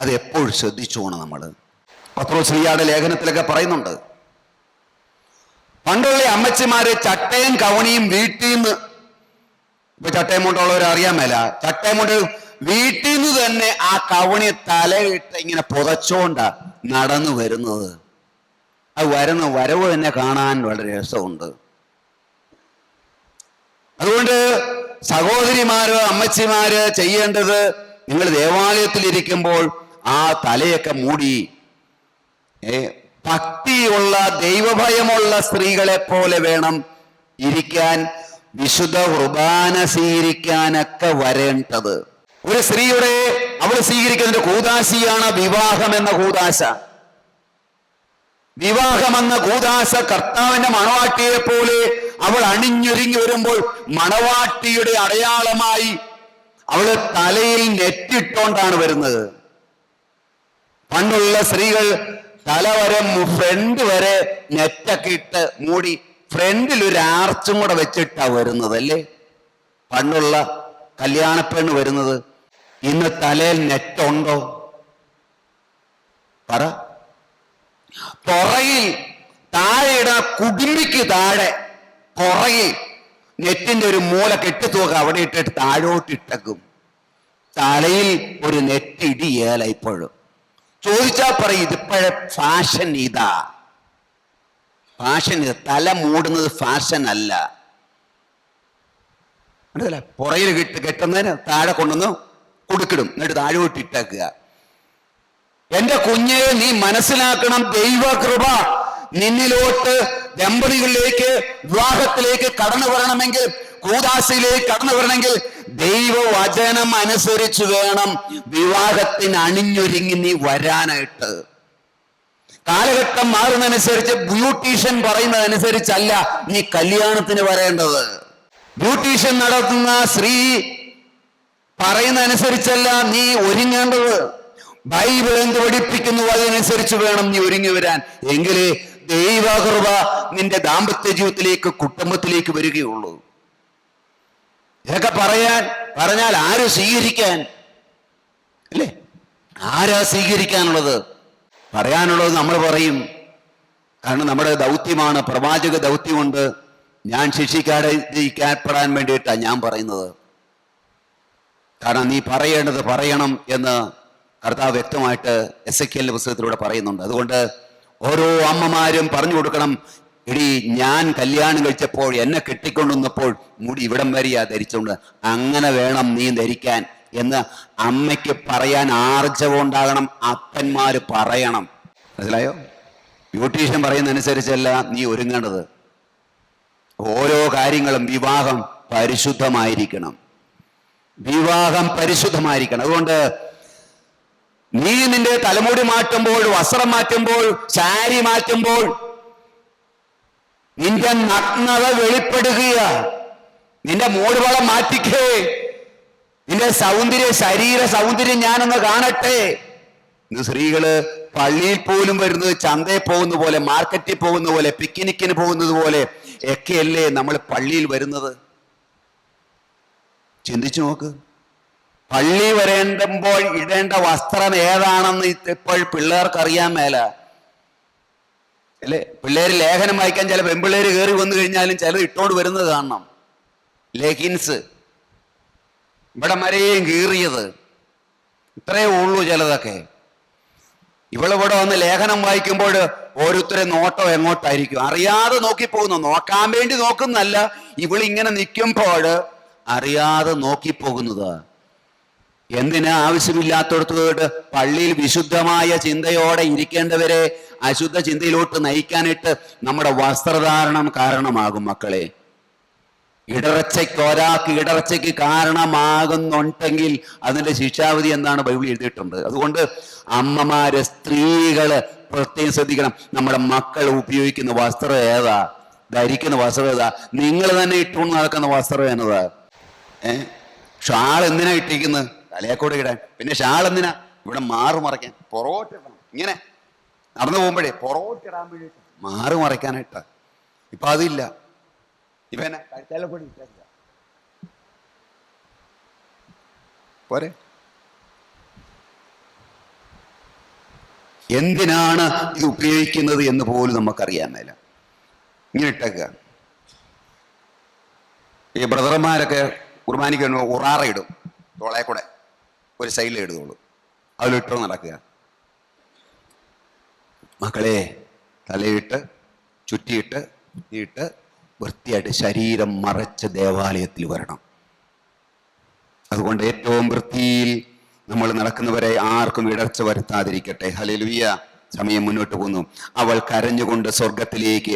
അത് എപ്പോഴും ശ്രദ്ധിച്ചോണം നമ്മൾ. പത്രോസ്ലീഹയുടെ ലേഖനത്തിലൊക്കെ പറയുന്നുണ്ട്, പണ്ടുള്ള അമ്മച്ചിമാര് ചട്ടയും കവണിയും വീട്ടിൽ നിന്ന്, ഇപ്പൊ ചട്ടയം കൊണ്ടുള്ളവർ അറിയാൻ മേല, ചട്ടയം കൊണ്ട് വീട്ടിൽ നിന്ന് തന്നെ ആ കവണി തലയിട്ട് ഇങ്ങനെ പുതച്ചോണ്ട നടന്നു വരുന്നത്. അത് വരവ് തന്നെ കാണാൻ വളരെ രസമുണ്ട്. അതുകൊണ്ട് സഹോദരിമാരോ അമ്മച്ചിമാര് ചെയ്യേണ്ടത്, നിങ്ങൾ ദേവാലയത്തിലിരിക്കുമ്പോൾ ആ തലയൊക്കെ മൂടി, ഭക്തിയുള്ള, ദൈവഭയമുള്ള സ്ത്രീകളെ പോലെ വേണം ഇരിക്കാൻ, വിശുദ്ധ കുർബാന സ്വീകരിക്കാനൊക്കെ വരേണ്ടത്. ഒരു സ്ത്രീയുടെ അവൾ സ്വീകരിക്കുന്ന കൂദാശിയാണ് വിവാഹം എന്ന കൂദാശ. വിവാഹമെന്ന കൂദാശ കർത്താവിന്റെ മണവാട്ടിയെ പോലെ അവൾ അണിഞ്ഞൊരുങ്ങി വരുമ്പോൾ മണവാട്ടിയുടെ അടയാളമായി അവള് തലയിൽ നെറ്റിട്ടോണ്ടാണ് വരുന്നത്. പണ്ടുള്ള സ്ത്രീകൾ തല വരെ, ഫ്രണ്ട് വരെ നെറ്റൊക്കെ ഇട്ട് മൂടി, ഫ്രണ്ടിൽ ഒരു ആർച്ചും കൂടെ വെച്ചിട്ടാ വരുന്നത്, അല്ലേ പണ്ടുള്ള കല്യാണപ്പെണ്ണ് വരുന്നത്. ഇന്ന് തലയിൽ നെറ്റുണ്ടോ? പറ. പുറകിൽ താഴെയുടെ കുടുംബിക്ക് താഴെ പുറകിൽ നെറ്റിന്റെ ഒരു മൂല കെട്ടിത്തുക അവിടെ ഇട്ടിട്ട് താഴോട്ടിട്ടക്കും. തലയിൽ ഒരു നെറ്റിടിയേല. ഇപ്പോഴും ചോദിച്ചാൽ പറയും, ഇതിപ്പോഴെ ഫാഷൻ ഇതാ, ഫാഷൻ ഇത്. തല മൂടുന്നത് ഫാഷൻ അല്ല. മനസ്സിലാ? പുറയിൽ കെട്ടുന്നതിന് താഴെ കൊണ്ടുവന്ന് കൊടുക്കിടും, എന്നിട്ട് താഴോട്ടിട്ടേക്കുക. എന്റെ കുഞ്ഞെ, നീ മനസ്സിലാക്കണം, ദൈവകൃപ നിന്നിലോട്ട് ദമ്പതികളിലേക്ക്, വിവാഹത്തിലേക്ക് കടന്നു വരണമെങ്കിൽ, കൂദാശയിലേക്ക് കടന്നു വരണമെങ്കിൽ ദൈവവചനം അനുസരിച്ച് വേണം വിവാഹത്തിന് അണിഞ്ഞൊരുങ്ങി നീ വരാനായിട്ട്. കാലഘട്ടം മാറുന്നതനുസരിച്ച്, ബ്യൂട്ടീഷ്യൻ പറയുന്നതനുസരിച്ചല്ല നീ കല്യാണത്തിന് വരേണ്ടത്. ബ്യൂട്ടീഷ്യൻ നടത്തുന്ന സ്ത്രീ പറയുന്ന അനുസരിച്ചല്ല നീ ഒരുങ്ങേണ്ടത്. ബൈബിൾ എന്ത് പഠിപ്പിക്കുന്നു അതിനനുസരിച്ച് വേണം നീ ഒരുങ്ങി വരാൻ. എങ്കിലേ ദൈവകൃപ നിന്റെ ദാമ്പത്യ ജീവിതത്തിലേക്ക്, കുടുംബത്തിലേക്ക് വരികയുള്ളൂ. ഇതൊക്കെ പറഞ്ഞാൽ ആര് സ്വീകരിക്കാൻ? അല്ലേ? ആരാ സ്വീകരിക്കാനുള്ളത്? പറയാനുള്ളത് നമ്മൾ പറയും. കാരണം നമ്മുടെ ദൗത്യമാണ്, പ്രവാചക ദൗത്യമുണ്ട്. ഞാൻ ശിക്ഷിക്കാതിരിക്കപ്പെടാൻ വേണ്ടിയിട്ടാണ് ഞാൻ പറയുന്നത്. കാരണം നീ പറയേണ്ടത് പറയണം എന്ന് കർത്താവ് വ്യക്തമായിട്ട് എസെക്കിയേലിന്റെ പുസ്തകത്തിലൂടെ പറയുന്നുണ്ട്. അതുകൊണ്ട് ഓരോ അമ്മമാരും പറഞ്ഞു കൊടുക്കണം, എടി ഞാൻ കല്യാണം കഴിച്ചപ്പോൾ എന്നെ കെട്ടിക്കൊണ്ടുവന്നപ്പോൾ മുടി ഇവിടം വരെയാ ധരിച്ചുകൊണ്ട്, അങ്ങനെ വേണം നീ ധരിക്കാൻ എന്ന് അമ്മയ്ക്ക് പറയാൻ ആർജവം ഉണ്ടാകണം. അപ്പന്മാര് പറയണം. മനസ്സിലായോ? ബ്യൂട്ടീഷ്യൻ പറയുന്ന അനുസരിച്ചല്ല നീ ഒരുങ്ങേണ്ടത്. ഓരോ കാര്യങ്ങളും വിവാഹം പരിശുദ്ധമായിരിക്കണം. വിവാഹം പരിശുദ്ധമായിരിക്കണം. അതുകൊണ്ട് നീ നിന്റെ തലമുടി മാറ്റുമ്പോൾ, വസ്ത്രം മാറ്റുമ്പോൾ, സാരി മാറ്റുമ്പോൾ നിന്റെ നഗ്നത വെളിപ്പെടുക. നിന്റെ മൂടുവളം മാറ്റിക്കേ. നിന്റെ ശരീര സൗന്ദര്യം ഞാനൊന്ന് കാണട്ടെ. ഇന്ന് സ്ത്രീകള് പള്ളിയിൽ പോലും വരുന്നത് ചന്തയിൽ പോകുന്ന പോലെ, മാർക്കറ്റിൽ പോകുന്ന പോലെ, പിക്നിക്കിന് പോകുന്നത് പോലെ ഒക്കെയല്ലേ നമ്മൾ പള്ളിയിൽ വരുന്നത്? ചിന്തിച്ചു നോക്ക്. പള്ളി വരേണ്ടുമ്പോൾ ഇടേണ്ട വസ്ത്രം ഏതാണെന്ന് ഇപ്പോൾ പിള്ളേർക്ക് അറിയാൻ മേല അല്ലേ? പിള്ളേര് ലേഖനം വായിക്കാൻ ചില പെൺപിള്ളേര് കയറി വന്നു കഴിഞ്ഞാലും ചിലത് ഇട്ടോണ്ട് വരുന്നത് കാണണം. ലെഗിൻസ് ഇവിടെ വരെയും കീറിയത്, ഇത്രയേ ഉള്ളൂ ചിലതൊക്കെ. ഇവളിവിടെ വന്ന് ലേഖനം വായിക്കുമ്പോൾ ഓരോരുത്തരെ നോട്ടം എങ്ങോട്ടായിരിക്കും അറിയാതെ നോക്കിപ്പോകുന്നു. നോക്കാൻ വേണ്ടി നോക്കുന്നല്ല, ഇവളിങ്ങനെ നിൽക്കുമ്പോൾ അറിയാതെ നോക്കിപ്പോകുന്നത്. എന്തിനാ ആവശ്യമില്ലാത്തടത്തോട്ട് പള്ളിയിൽ വിശുദ്ധമായ ചിന്തയോടെ ഇരിക്കേണ്ടവരെ അശുദ്ധ ചിന്തയിലോട്ട് നയിക്കാനായിട്ട് നമ്മുടെ വസ്ത്രധാരണം കാരണമാകും. മക്കളെ, ഒരാൾക്ക് ഇടർച്ചയ്ക്ക് കാരണമാകുന്നുണ്ടെങ്കിൽ അതിന്റെ ശിക്ഷാവിധി എന്നാണ് ബൈബിൾ എഴുതിയിട്ടുണ്ട്. അതുകൊണ്ട് അമ്മമാര്, സ്ത്രീകള് പ്രത്യേകം ശ്രദ്ധിക്കണം. നമ്മുടെ മക്കൾ ഉപയോഗിക്കുന്ന വസ്ത്രം ഏതാ, ധരിക്കുന്ന വസ്ത്രം ഏതാ? നിങ്ങൾ തന്നെ ഇട്ടുകൊണ്ട് നടക്കുന്ന വസ്ത്രം എന്നതാ? ഷാൾ എന്തിനാ ഇട്ടിരിക്കുന്നത്? തലയെക്കൂടെ ഇടാൻ. പിന്നെ ഷാൾ എന്തിനാ? ഇവിടെ മാറു മറയ്ക്കാൻ, പൊറോട്ടിടണം. ഇങ്ങനെ നടന്നു പോകുമ്പോഴേ പൊറോട്ടിടാൻ വേണ്ടിയിട്ട് മാറു മറയ്ക്കാനായിട്ടാ. ഇപ്പൊ അതില്ല. ഇപ്പൊ എന്നാ കഴുത്താലക്കൂടി ഇട്ടില്ല പോരെ? എന്തിനാണ് ഇത് ഉപയോഗിക്കുന്നത് എന്ന് പോലും നമുക്കറിയാൻ മേല. ഇങ്ങനെ ഇട്ടേക്കുക. ഈ ബ്രദർമാരൊക്കെ കുർബാനിക്ക് ഉറാറ ഇടും, തോളെ കൂടെ ഒരു സൈഡിൽ ഇടുന്നുള്ളൂ, അതിലിട്ടോ നടക്കുക. മക്കളെ, തലയിട്ട് ചുറ്റിയിട്ട് ഇട്ട് വൃത്തിയായിട്ട് ശരീരം മറച്ച് ദേവാലയത്തിൽ വരണം. അതുകൊണ്ട് ഏറ്റവും വൃത്തിയിൽ നമ്മൾ നടക്കുന്നവരെ ആർക്കും ഇടർച്ച വരുത്താതിരിക്കട്ടെ. ഹല്ലേലൂയ. സമയം മുന്നോട്ട് പോകുന്നു. അവൾ കരഞ്ഞുകൊണ്ട് സ്വർഗത്തിലേക്ക്,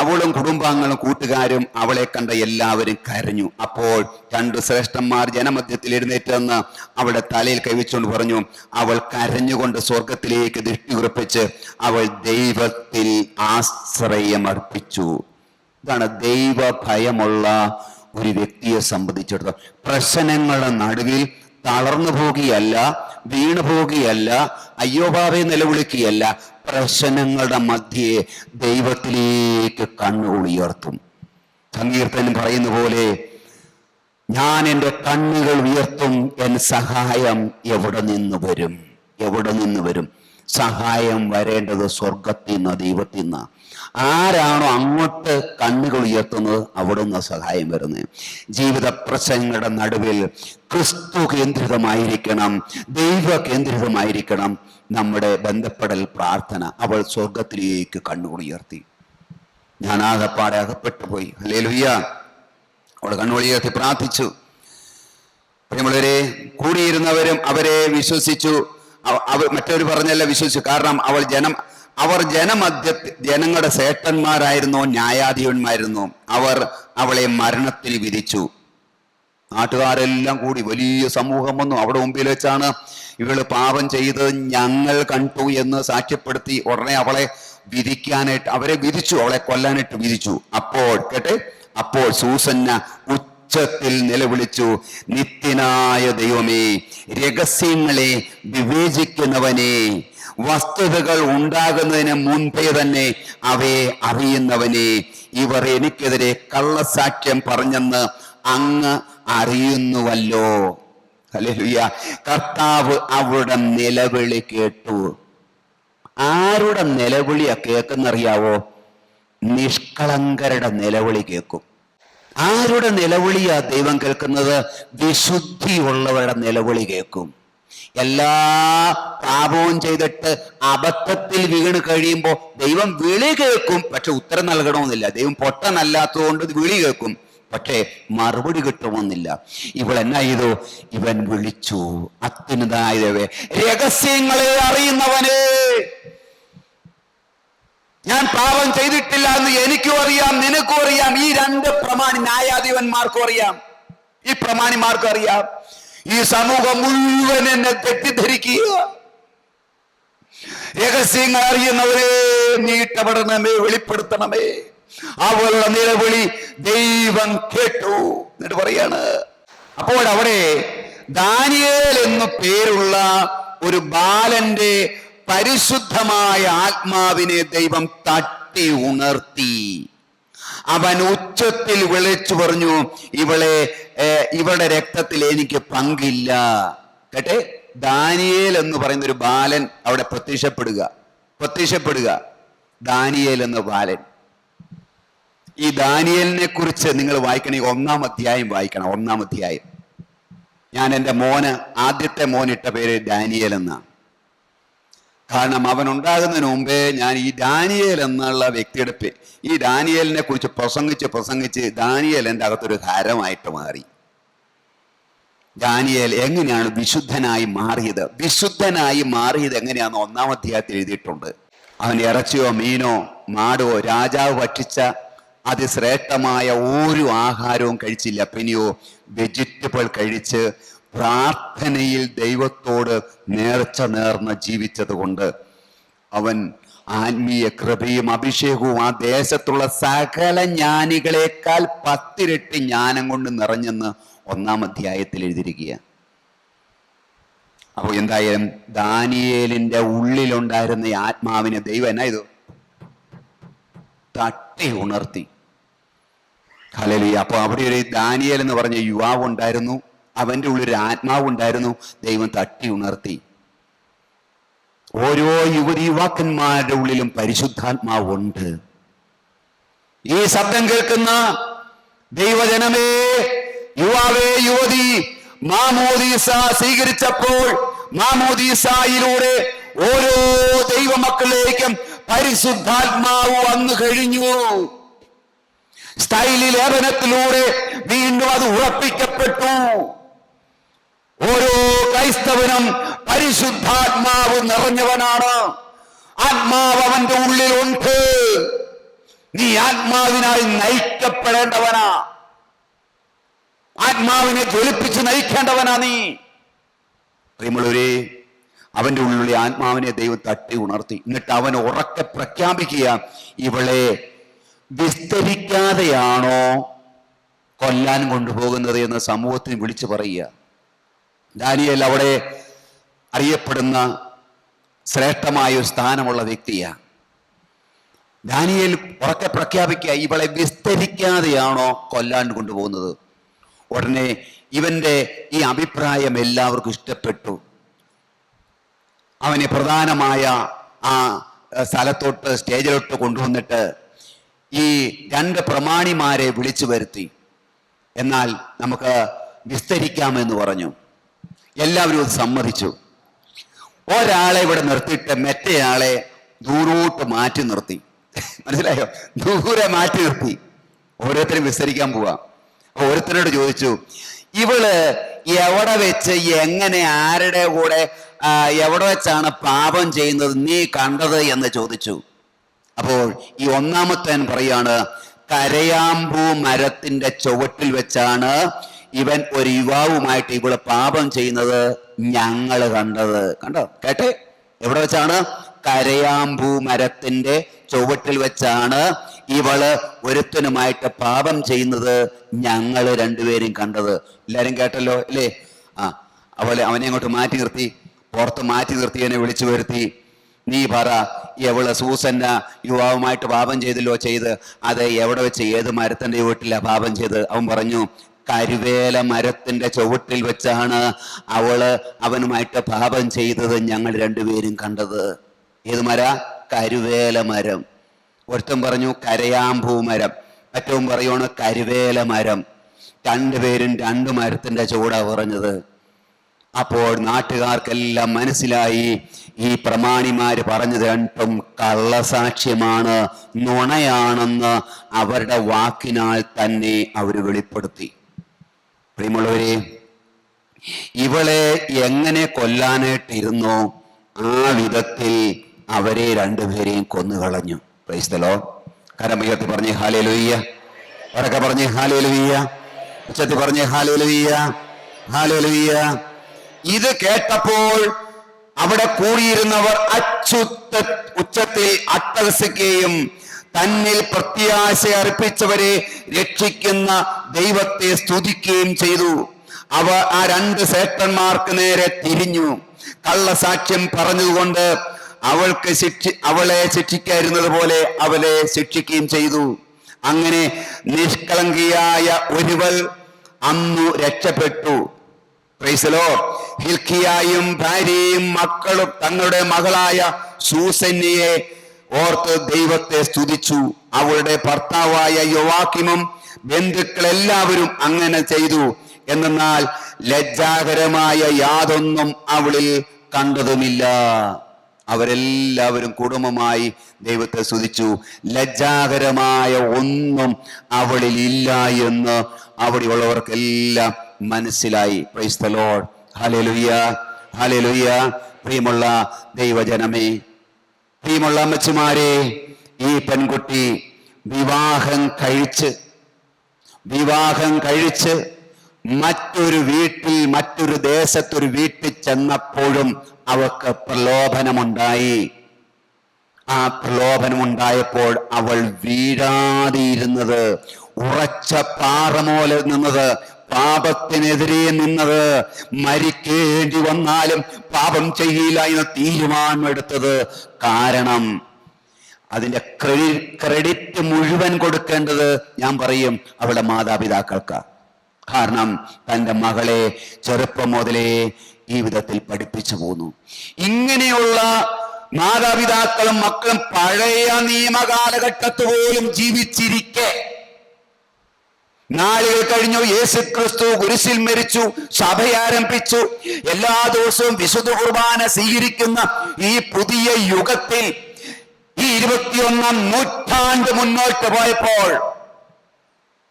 അവളും കുടുംബാംഗങ്ങളും കൂട്ടുകാരും അവളെ കണ്ട എല്ലാവരും കരഞ്ഞു. അപ്പോൾ രണ്ടു ശ്രേഷ്ഠന്മാർ ജനമധ്യത്തിൽ എഴുന്നേറ്റ് വന്ന് അവളുടെ തലയിൽ കൈവച്ചുകൊണ്ട് പറഞ്ഞു, അവൾ കരഞ്ഞുകൊണ്ട് സ്വർഗത്തിലേക്ക് ദൃഷ്ടി ഉറപ്പിച്ച് അവൾ ദൈവത്തിൽ ആശ്രയമർപ്പിച്ചു. ഇതാണ് ദൈവ ഭയമുള്ള ഒരു വ്യക്തിയെ സംബന്ധിച്ചിടത്തോളം. പ്രശ്നങ്ങളുടെ നടുവിൽ തളർന്നു പോകുകയല്ല, വീണു പോകുകയല്ല, അയ്യോബാവെ നിലവിളിക്കുകയല്ല. പ്രശ്നങ്ങളുടെ മധ്യേ ദൈവത്തിലേക്ക് കണ്ണുകൾ ഉയർത്തും. സങ്കീർത്തനം പറയുന്ന പോലെ, ഞാൻ എൻ്റെ കണ്ണുകൾ ഉയർത്തും, എൻ സഹായം എവിടെ നിന്ന് വരും? എവിടെ നിന്ന് വരും? സഹായം വരേണ്ടത് സ്വർഗത്തിൽ നിന്ന്, ദൈവത്തിൽ നിന്ന്. ആരാണോ അങ്ങോട്ട് കണ്ണുകൾ ഉയർത്തുന്നത്, അവിടെ നിന്ന് സഹായം വരുന്നത്. ജീവിത പ്രശ്നങ്ങളുടെ നടുവിൽ ക്രിസ്തു കേന്ദ്രിതമായിരിക്കണം, ദൈവ കേന്ദ്രിതമായിരിക്കണം നമ്മുടെ ബന്ധപ്പെടൽ പ്രാർത്ഥന. അവൾ സ്വർഗത്തിലേക്ക് കണ്ണുകൾ ഉയർത്തി. ഞാൻ ആകപ്പാടെ അകപ്പെട്ടു പോയി. ഹല്ലേലൂയ. അവൾ കണ്ണുകൾ ഉയർത്തി പ്രാർത്ഥിച്ചു. പ്രിയമുള്ളവരെ, കൂടിയിരുന്നവരും അവരെ വിശ്വസിച്ചു. മറ്റൊരു പറഞ്ഞല്ല വിശ്വസിച്ചു. കാരണം അവർ ജനങ്ങളുടെ സേട്ടന്മാരായിരുന്നു, ന്യായാധിപന്മാരായിരുന്നു. അവർ അവളെ മരണത്തിൽ വിധിച്ചു. നാട്ടുകാരെല്ലാം കൂടി വലിയ സമൂഹം വന്നു. അവിടെ മുമ്പിൽ വെച്ചാണ് ഇവള് പാപം ചെയ്ത് ഞങ്ങൾ കണ്ടു എന്ന് സാക്ഷ്യപ്പെടുത്തി ഉടനെ അവളെ വിധിക്കാനായിട്ട് അവരെ വിധിച്ചു, അവളെ കൊല്ലാനായിട്ട് വിധിച്ചു. അപ്പോൾ സൂസന്ന ഉച്ചത്തിൽ നിലവിളിച്ചു, നിത്യനായ ദൈവമേ, രഹസ്യങ്ങളെ വിവേചിക്കുന്നവനെ, വസ്തുതകൾ ഉണ്ടാകുന്നതിന് മുൻപേ തന്നെ അവയെ അറിയുന്നവനെ, ഇവർ എനിക്കെതിരെ കള്ളസാക്ഷ്യം പറഞ്ഞെന്ന് അങ്ങ് അറിയുന്നുവല്ലോ. ഹല്ലേലൂയ. കർത്താവ് അവരുടെ നിലവിളി കേട്ടു. ആരുടെ നിലവിളിയാ കേൾക്കുന്നറിയാവോ? നിഷ്കളങ്കരുടെ നിലവിളി കേൾക്കും. ആരുടെ നിലവിളിയാ ദൈവം കേൾക്കുന്നത്? വിശുദ്ധിയുള്ളവരുടെ നിലവിളി കേൾക്കും. എല്ലാ പാപവും ചെയ്തിട്ട് അബദ്ധത്തിൽ വീണ് കഴിയുമ്പോൾ ദൈവം വിളി കേൾക്കും, പക്ഷെ ഉത്തരം നൽകണമെന്നില്ല. ദൈവം പൊട്ടനല്ലാത്തതുകൊണ്ട് വിളി കേൾക്കും, പക്ഷേ മറുപടി കിട്ടുമെന്നില്ല. ഇവൾ എന്നാ ചെയ്തു? ഇവൻ വിളിച്ചു, അത്യുന്നതായവേ, രഹസ്യങ്ങളെ അറിയുന്നവനെ, ഞാൻ പാപം ചെയ്തിട്ടില്ല എന്ന് എനിക്കും അറിയാം, നിനക്കും അറിയാം. ഈ രണ്ട് പ്രമാണി ന്യായാധിപന്മാർക്കും അറിയാം, ഈ പ്രമാണിമാർക്കും അറിയാം. ഈ സമൂഹം മുഴുവൻ എന്നെ തെറ്റിദ്ധരിക്കുക. രഹസ്യങ്ങൾ അറിയുന്നവരെ, നീ ഇടപെടണമേ, വെളിപ്പെടുത്തണമേ. അവളുടെ നിലവിളി ദൈവം കേട്ടു. എന്നിട്ട് പറയാണ്, അപ്പോൾ അവിടെ ദാനിയേൽ എന്നു പേരുള്ള ഒരു ബാലന്റെ പരിശുദ്ധമായ ആത്മാവിനെ ദൈവം തട്ടി ഉണർത്തി. അവൻ ഉച്ചത്തിൽ വിളിച്ചു പറഞ്ഞു, ഇവളുടെ രക്തത്തിൽ എനിക്ക് പങ്കില്ല. കേട്ടെ, ദാനിയേൽ എന്ന് പറയുന്ന ഒരു ബാലൻ അവിടെ പ്രത്യക്ഷപ്പെടുക. ദാനിയേൽ എന്ന ബാലൻ. ഈ ദാനിയേലിനെ കുറിച്ച് നിങ്ങൾ വായിക്കണമെങ്കിൽ 1-ാം അധ്യായം വായിക്കണം. 1-ാം അധ്യായം. ഞാൻ എൻ്റെ ആദ്യത്തെ മോനിട്ട പേര് ദാനിയേൽ എന്നാണ്. കാരണം അവൻ ഉണ്ടാകുന്നതിന് മുമ്പേ ഞാൻ ഈ ദാനിയേൽ എന്നുള്ള വ്യക്തിയുടെ ഈ ദാനിയേലിനെ കുറിച്ച് പ്രസംഗിച്ച് ദാനിയേൽ എൻ്റെ അകത്തൊരു ഹരമായിട്ട് മാറി. ദാനിയേൽ എങ്ങനെയാണ് വിശുദ്ധനായി മാറിയത് എങ്ങനെയാണെന്ന് 1-ാം അധ്യായത്തിൽ എഴുതിയിട്ടുണ്ട്. അവൻ ഇറച്ചിയോ മീനോ മാടോ രാജാവ് ഭക്ഷിച്ച അതിശ്രേഷ്ഠമായ ഒരു ആഹാരവും കഴിച്ചില്ല. പിന്നെയോ വെജിറ്റബിൾ കഴിച്ച് പ്രാർത്ഥനയിൽ ദൈവത്തോട് നേർന്ന ജീവിച്ചത് കൊണ്ട് അവൻ ആത്മീയ കൃപയും അഭിഷേകവും ആ ദേശത്തുള്ള സകല ജ്ഞാനികളെക്കാൾ 10 ഇരട്ടി ജ്ഞാനം കൊണ്ട് നിറഞ്ഞെന്ന് 1-ാം അധ്യായത്തിൽ എഴുതിയിരിക്കുക. അപ്പോൾ എന്തായാലും ദാനിയേലിന്റെ ഉള്ളിലുണ്ടായിരുന്ന ഈ ആത്മാവിനെ ദൈവം എന്നാ ഇത് തട്ടി ഉണർത്തി. ഹല്ലേലൂയ. അപ്പൊ അവിടെ ഒരു ദാനിയേൽ എന്ന് പറഞ്ഞ യുവാവ് ഉണ്ടായിരുന്നു, അവന്റെ ഉള്ളിൽ ആത്മാവ് ഉണ്ടായിരുന്നു. ദൈവം തട്ടി ഉണർത്തി. ഓരോ യുവാക്കന്മാരുടെ ഉള്ളിലും പരിശുദ്ധാത്മാവുണ്ട്. ഈ ശബ്ദം കേൾക്കുന്ന ദൈവജനമേ, യുവാവേ, യുവതി, മാമോദീസ സ്വീകരിച്ചപ്പോൾ മാമോദീസയിലൂടെ ഓരോ ദൈവമക്കളിലേക്കും പരിശുദ്ധാത്മാവ് വന്നു കഴിഞ്ഞു. സ്റ്റൈലി ലേപനത്തിലൂടെ വീണ്ടും അത് ഉറപ്പിക്കപ്പെട്ടു. ഓരോ ക്രൈസ്തവനും പരിശുദ്ധാത്മാവ് നിറഞ്ഞവനാണ്. ആത്മാവ് അവന്റെ ഉള്ളിലുണ്ട്. നീ ആത്മാവിനായി നയിക്കപ്പെടേണ്ടവനാ. ആത്മാവിനെ ജ്വലിപ്പിച്ച് നയിക്കേണ്ടവനാ നീ. പ്രിയമുള്ളവരെ, അവന്റെ ഉള്ളിലെ ആത്മാവിനെ ദൈവം തട്ടി ഉണർത്തി. എന്നിട്ട് അവൻ ഉറക്കെ പ്രഖ്യാപിക്കുക, ഇവളെ വിസ്തരിക്കാതെയാണോ കൊല്ലാൻ കൊണ്ടുപോകുന്നത് എന്ന് സമൂഹത്തിന് വിളിച്ചു പറയുക. ദാനിയേൽ അവിടെ അറിയപ്പെടുന്ന ശ്രേഷ്ഠമായ ഒരു സ്ഥാനമുള്ള വ്യക്തിയാണ്. ദാനിയേൽ ഉറക്കെ പ്രഖ്യാപിക്കുക, ഇവളെ വിസ്തരിക്കാതെയാണോ കൊല്ലാൻ കൊണ്ടുപോകുന്നത്. ഉടനെ ഇവന്റെ ഈ അഭിപ്രായം എല്ലാവർക്കും ഇഷ്ടപ്പെട്ടു. അവനെ പ്രധാനമായ ആ സ്ഥലത്തോട്ട്, സ്റ്റേജിലോട്ട് കൊണ്ടുവന്നിട്ട് ഈ 2 പ്രമാണിമാരെ വിളിച്ചു വരുത്തി. എന്നാൽ നമുക്ക് വിസ്തരിക്കാമെന്ന് പറഞ്ഞു. എല്ലാവരും അത് സമ്മതിച്ചു. ഒരാളെ ഇവിടെ നിർത്തിയിട്ട് മറ്റേയാളെ ദൂരോട്ട് മാറ്റി നിർത്തി. മനസ്സിലായോ? ദൂരെ മാറ്റി നിർത്തി. ഓരോരുത്തരും വിസ്തരിക്കാൻ പോവാ. അപ്പൊ ഓരോരുത്തരോട് ചോദിച്ചു, ഇവള് എവിടെ വെച്ച്, എങ്ങനെ, ആരുടെ കൂടെ, എവിടെ വെച്ചാണ് പാപം ചെയ്യുന്നത് നീ കണ്ടത് എന്ന് ചോദിച്ചു. അപ്പോൾ ഈ 1-ാമത്തവൻ പറയാണ്, കരയാമ്പൂ മരത്തിന്റെ ചുവട്ടിൽ വെച്ചാണ് ഇവൻ ഒരു യുവാവുമായിട്ട് ഇവള് പാപം ചെയ്യുന്നത് ഞങ്ങൾ കണ്ടത്. കണ്ടോ? കേട്ടെ? എവിടെ വെച്ചാണ്? കരയാമ്പൂ മരത്തിന്റെ ചുവട്ടിൽ വെച്ചാണ് ഇവള് ഒരുത്തനുമായിട്ട് പാപം ചെയ്യുന്നത് ഞങ്ങൾ രണ്ടുപേരും കണ്ടത്. എല്ലാരും കേട്ടല്ലോ അല്ലേ? അവനെ അങ്ങോട്ട് മാറ്റി നിർത്തി, പുറത്ത് മാറ്റി നിർത്തി, എന്നെ വിളിച്ചു വരുത്തി. നീ പറ, എവള് സൂസന്ന യുവാവുമായിട്ട് പാപം ചെയ്തല്ലോ, ചെയ്ത് അത് എവിടെ വെച്ച്, ഏത് മരത്തിന്റെ ചുവട്ടിലാ പാപം ചെയ്ത്? അവൻ പറഞ്ഞു, കരുവേല മരത്തിന്റെ ചുവട്ടിൽ വെച്ചാണ് അവനുമായിട്ട് പാപം ചെയ്തത് ഞങ്ങൾ രണ്ടുപേരും കണ്ടത്. ഏത് മര? കരുവേല മരം. ഒരുത്തൻ പറഞ്ഞു കരയാമ്പൂ മരം, മറ്റവും പറയുവാണ് കരുവേല മരം. രണ്ടുപേരും രണ്ടു മരത്തിന്റെ ചൂടാ പറഞ്ഞത്. അപ്പോൾ നാട്ടുകാർക്കെല്ലാം മനസ്സിലായി, ഈ പ്രമാണിമാര് പറഞ്ഞത് രണ്ടും കള്ളസാക്ഷ്യമാണ്, നുണയാണെന്ന് അവരുടെ വാക്കിനാൽ തന്നെ അവർ വെളിപ്പെടുത്തി. പ്രിയമുള്ളവരെ, ഇവളെ എങ്ങനെ കൊല്ലാനായിട്ടിരുന്നോ ആ വിധത്തിൽ അവരെ രണ്ടുപേരെയും കൊന്നുകളഞ്ഞു. Price the Lord. കരമുയർത്തി പറഞ്ഞേ ഹല്ലേലൂയ. ഉറക്കെ പറഞ്ഞേ ഹല്ലേലൂയ. ഉച്ചത്തിൽ പറഞ്ഞേ ഹല്ലേലൂയ, ഹല്ലേലൂയ. ഇത് കേട്ടപ്പോൾ അവിടെ കൂടിയിരുന്നവർ ഉച്ചത്തിൽ അട്ടഹസിക്കുകയും തന്നിൽ പ്രത്യാശ അർപ്പിച്ചവരെ രക്ഷിക്കുന്ന ദൈവത്തെ സ്തുതിക്കുകയും ചെയ്തു. ആ രണ്ട് ശ്രേഷ്ഠന്മാർക്ക് നേരെ തിരിഞ്ഞു. കള്ളസാക്ഷ്യം പറഞ്ഞതുകൊണ്ട് അവളെ ശിക്ഷിക്കാതിരുന്നത് പോലെ അവളെ ശിക്ഷിക്കുകയും ചെയ്തു. അങ്ങനെ നിഷ്കളങ്കിയായ ഒരുവൾ അന്നു രക്ഷപ്പെട്ടു. Price the Lord. ഹിൽക്കിയായും ഭാര്യയും മക്കളും തങ്ങളുടെ മകളായ സൂസന്നയെ ഓർത്ത് ദൈവത്തെ സ്തുതിച്ചു. അവളുടെ ഭർത്താവായ യോവാക്കിമും ബന്ധുക്കളെല്ലാവരും അങ്ങനെ ചെയ്തു. എന്നാൽ ലജ്ജാകരമായ യാതൊന്നും അവളിൽ കണ്ടതുമില്ല. അവരെല്ലാവരും കുടുംബമായി ദൈവത്തെ സ്തുതിച്ചു. ലജ്ജാകരമായ ഒന്നും അവളിൽ ഇല്ല എന്ന് അവിടെയുള്ളവർക്കെല്ലാം മനസ്സിലായി. Price the Lord. Hallelujah, hallelujah. പ്രിയമുള്ള ദൈവജനമേ, പ്രിയമുള്ള അമ്മച്ചിമാരെ, ഈ പെൺകുട്ടി വിവാഹം കഴിച്ച് മറ്റൊരു വീട്ടിൽ, മറ്റൊരു ദേശത്തൊരു വീട്ടിൽ ചെന്നപ്പോഴും അവൾക്ക് പ്രലോഭനമുണ്ടായി. ആ പ്രലോഭനമുണ്ടായപ്പോൾ അവൾ വീഴാതിരുന്നത്, ഉറച്ച പാറമോലെ നിന്നത്, പാപത്തിനെതിരെ നിന്നത്, മരിക്കേണ്ടി വന്നാലും പാപം ചെയ്യില്ല എന്ന് തീരുമാനമെടുത്തത്. കാരണം അതിന്റെ ക്രെഡിറ്റ് മുഴുവൻ കൊടുക്കേണ്ടത് ഞാൻ പറയും അവളുടെ മാതാപിതാക്കൾക്ക്. കാരണം തൻ്റെ മകളെ ചെറുപ്പം മുതലേ ഈ വിധത്തിൽ പഠിപ്പിച്ചു പോന്നു. ഇങ്ങനെയുള്ള മാതാപിതാക്കളും മക്കളും പഴയ നിയമകാലഘട്ടത്ത് പോലും ജീവിച്ചിരിക്കെ, നാളുകൾ കഴിഞ്ഞു, യേശു ക്രിസ്തു കുരിശിൽ മരിച്ചു, സഭ ആരംഭിച്ചു, എല്ലാ ദിവസവും വിശുദ്ധ കുർബാന സ്വീകരിക്കുന്ന ഈ പുതിയ യുഗത്തിൽ, ഈ 21-ാം നൂറ്റാണ്ട് മുന്നോട്ട് പോയപ്പോൾ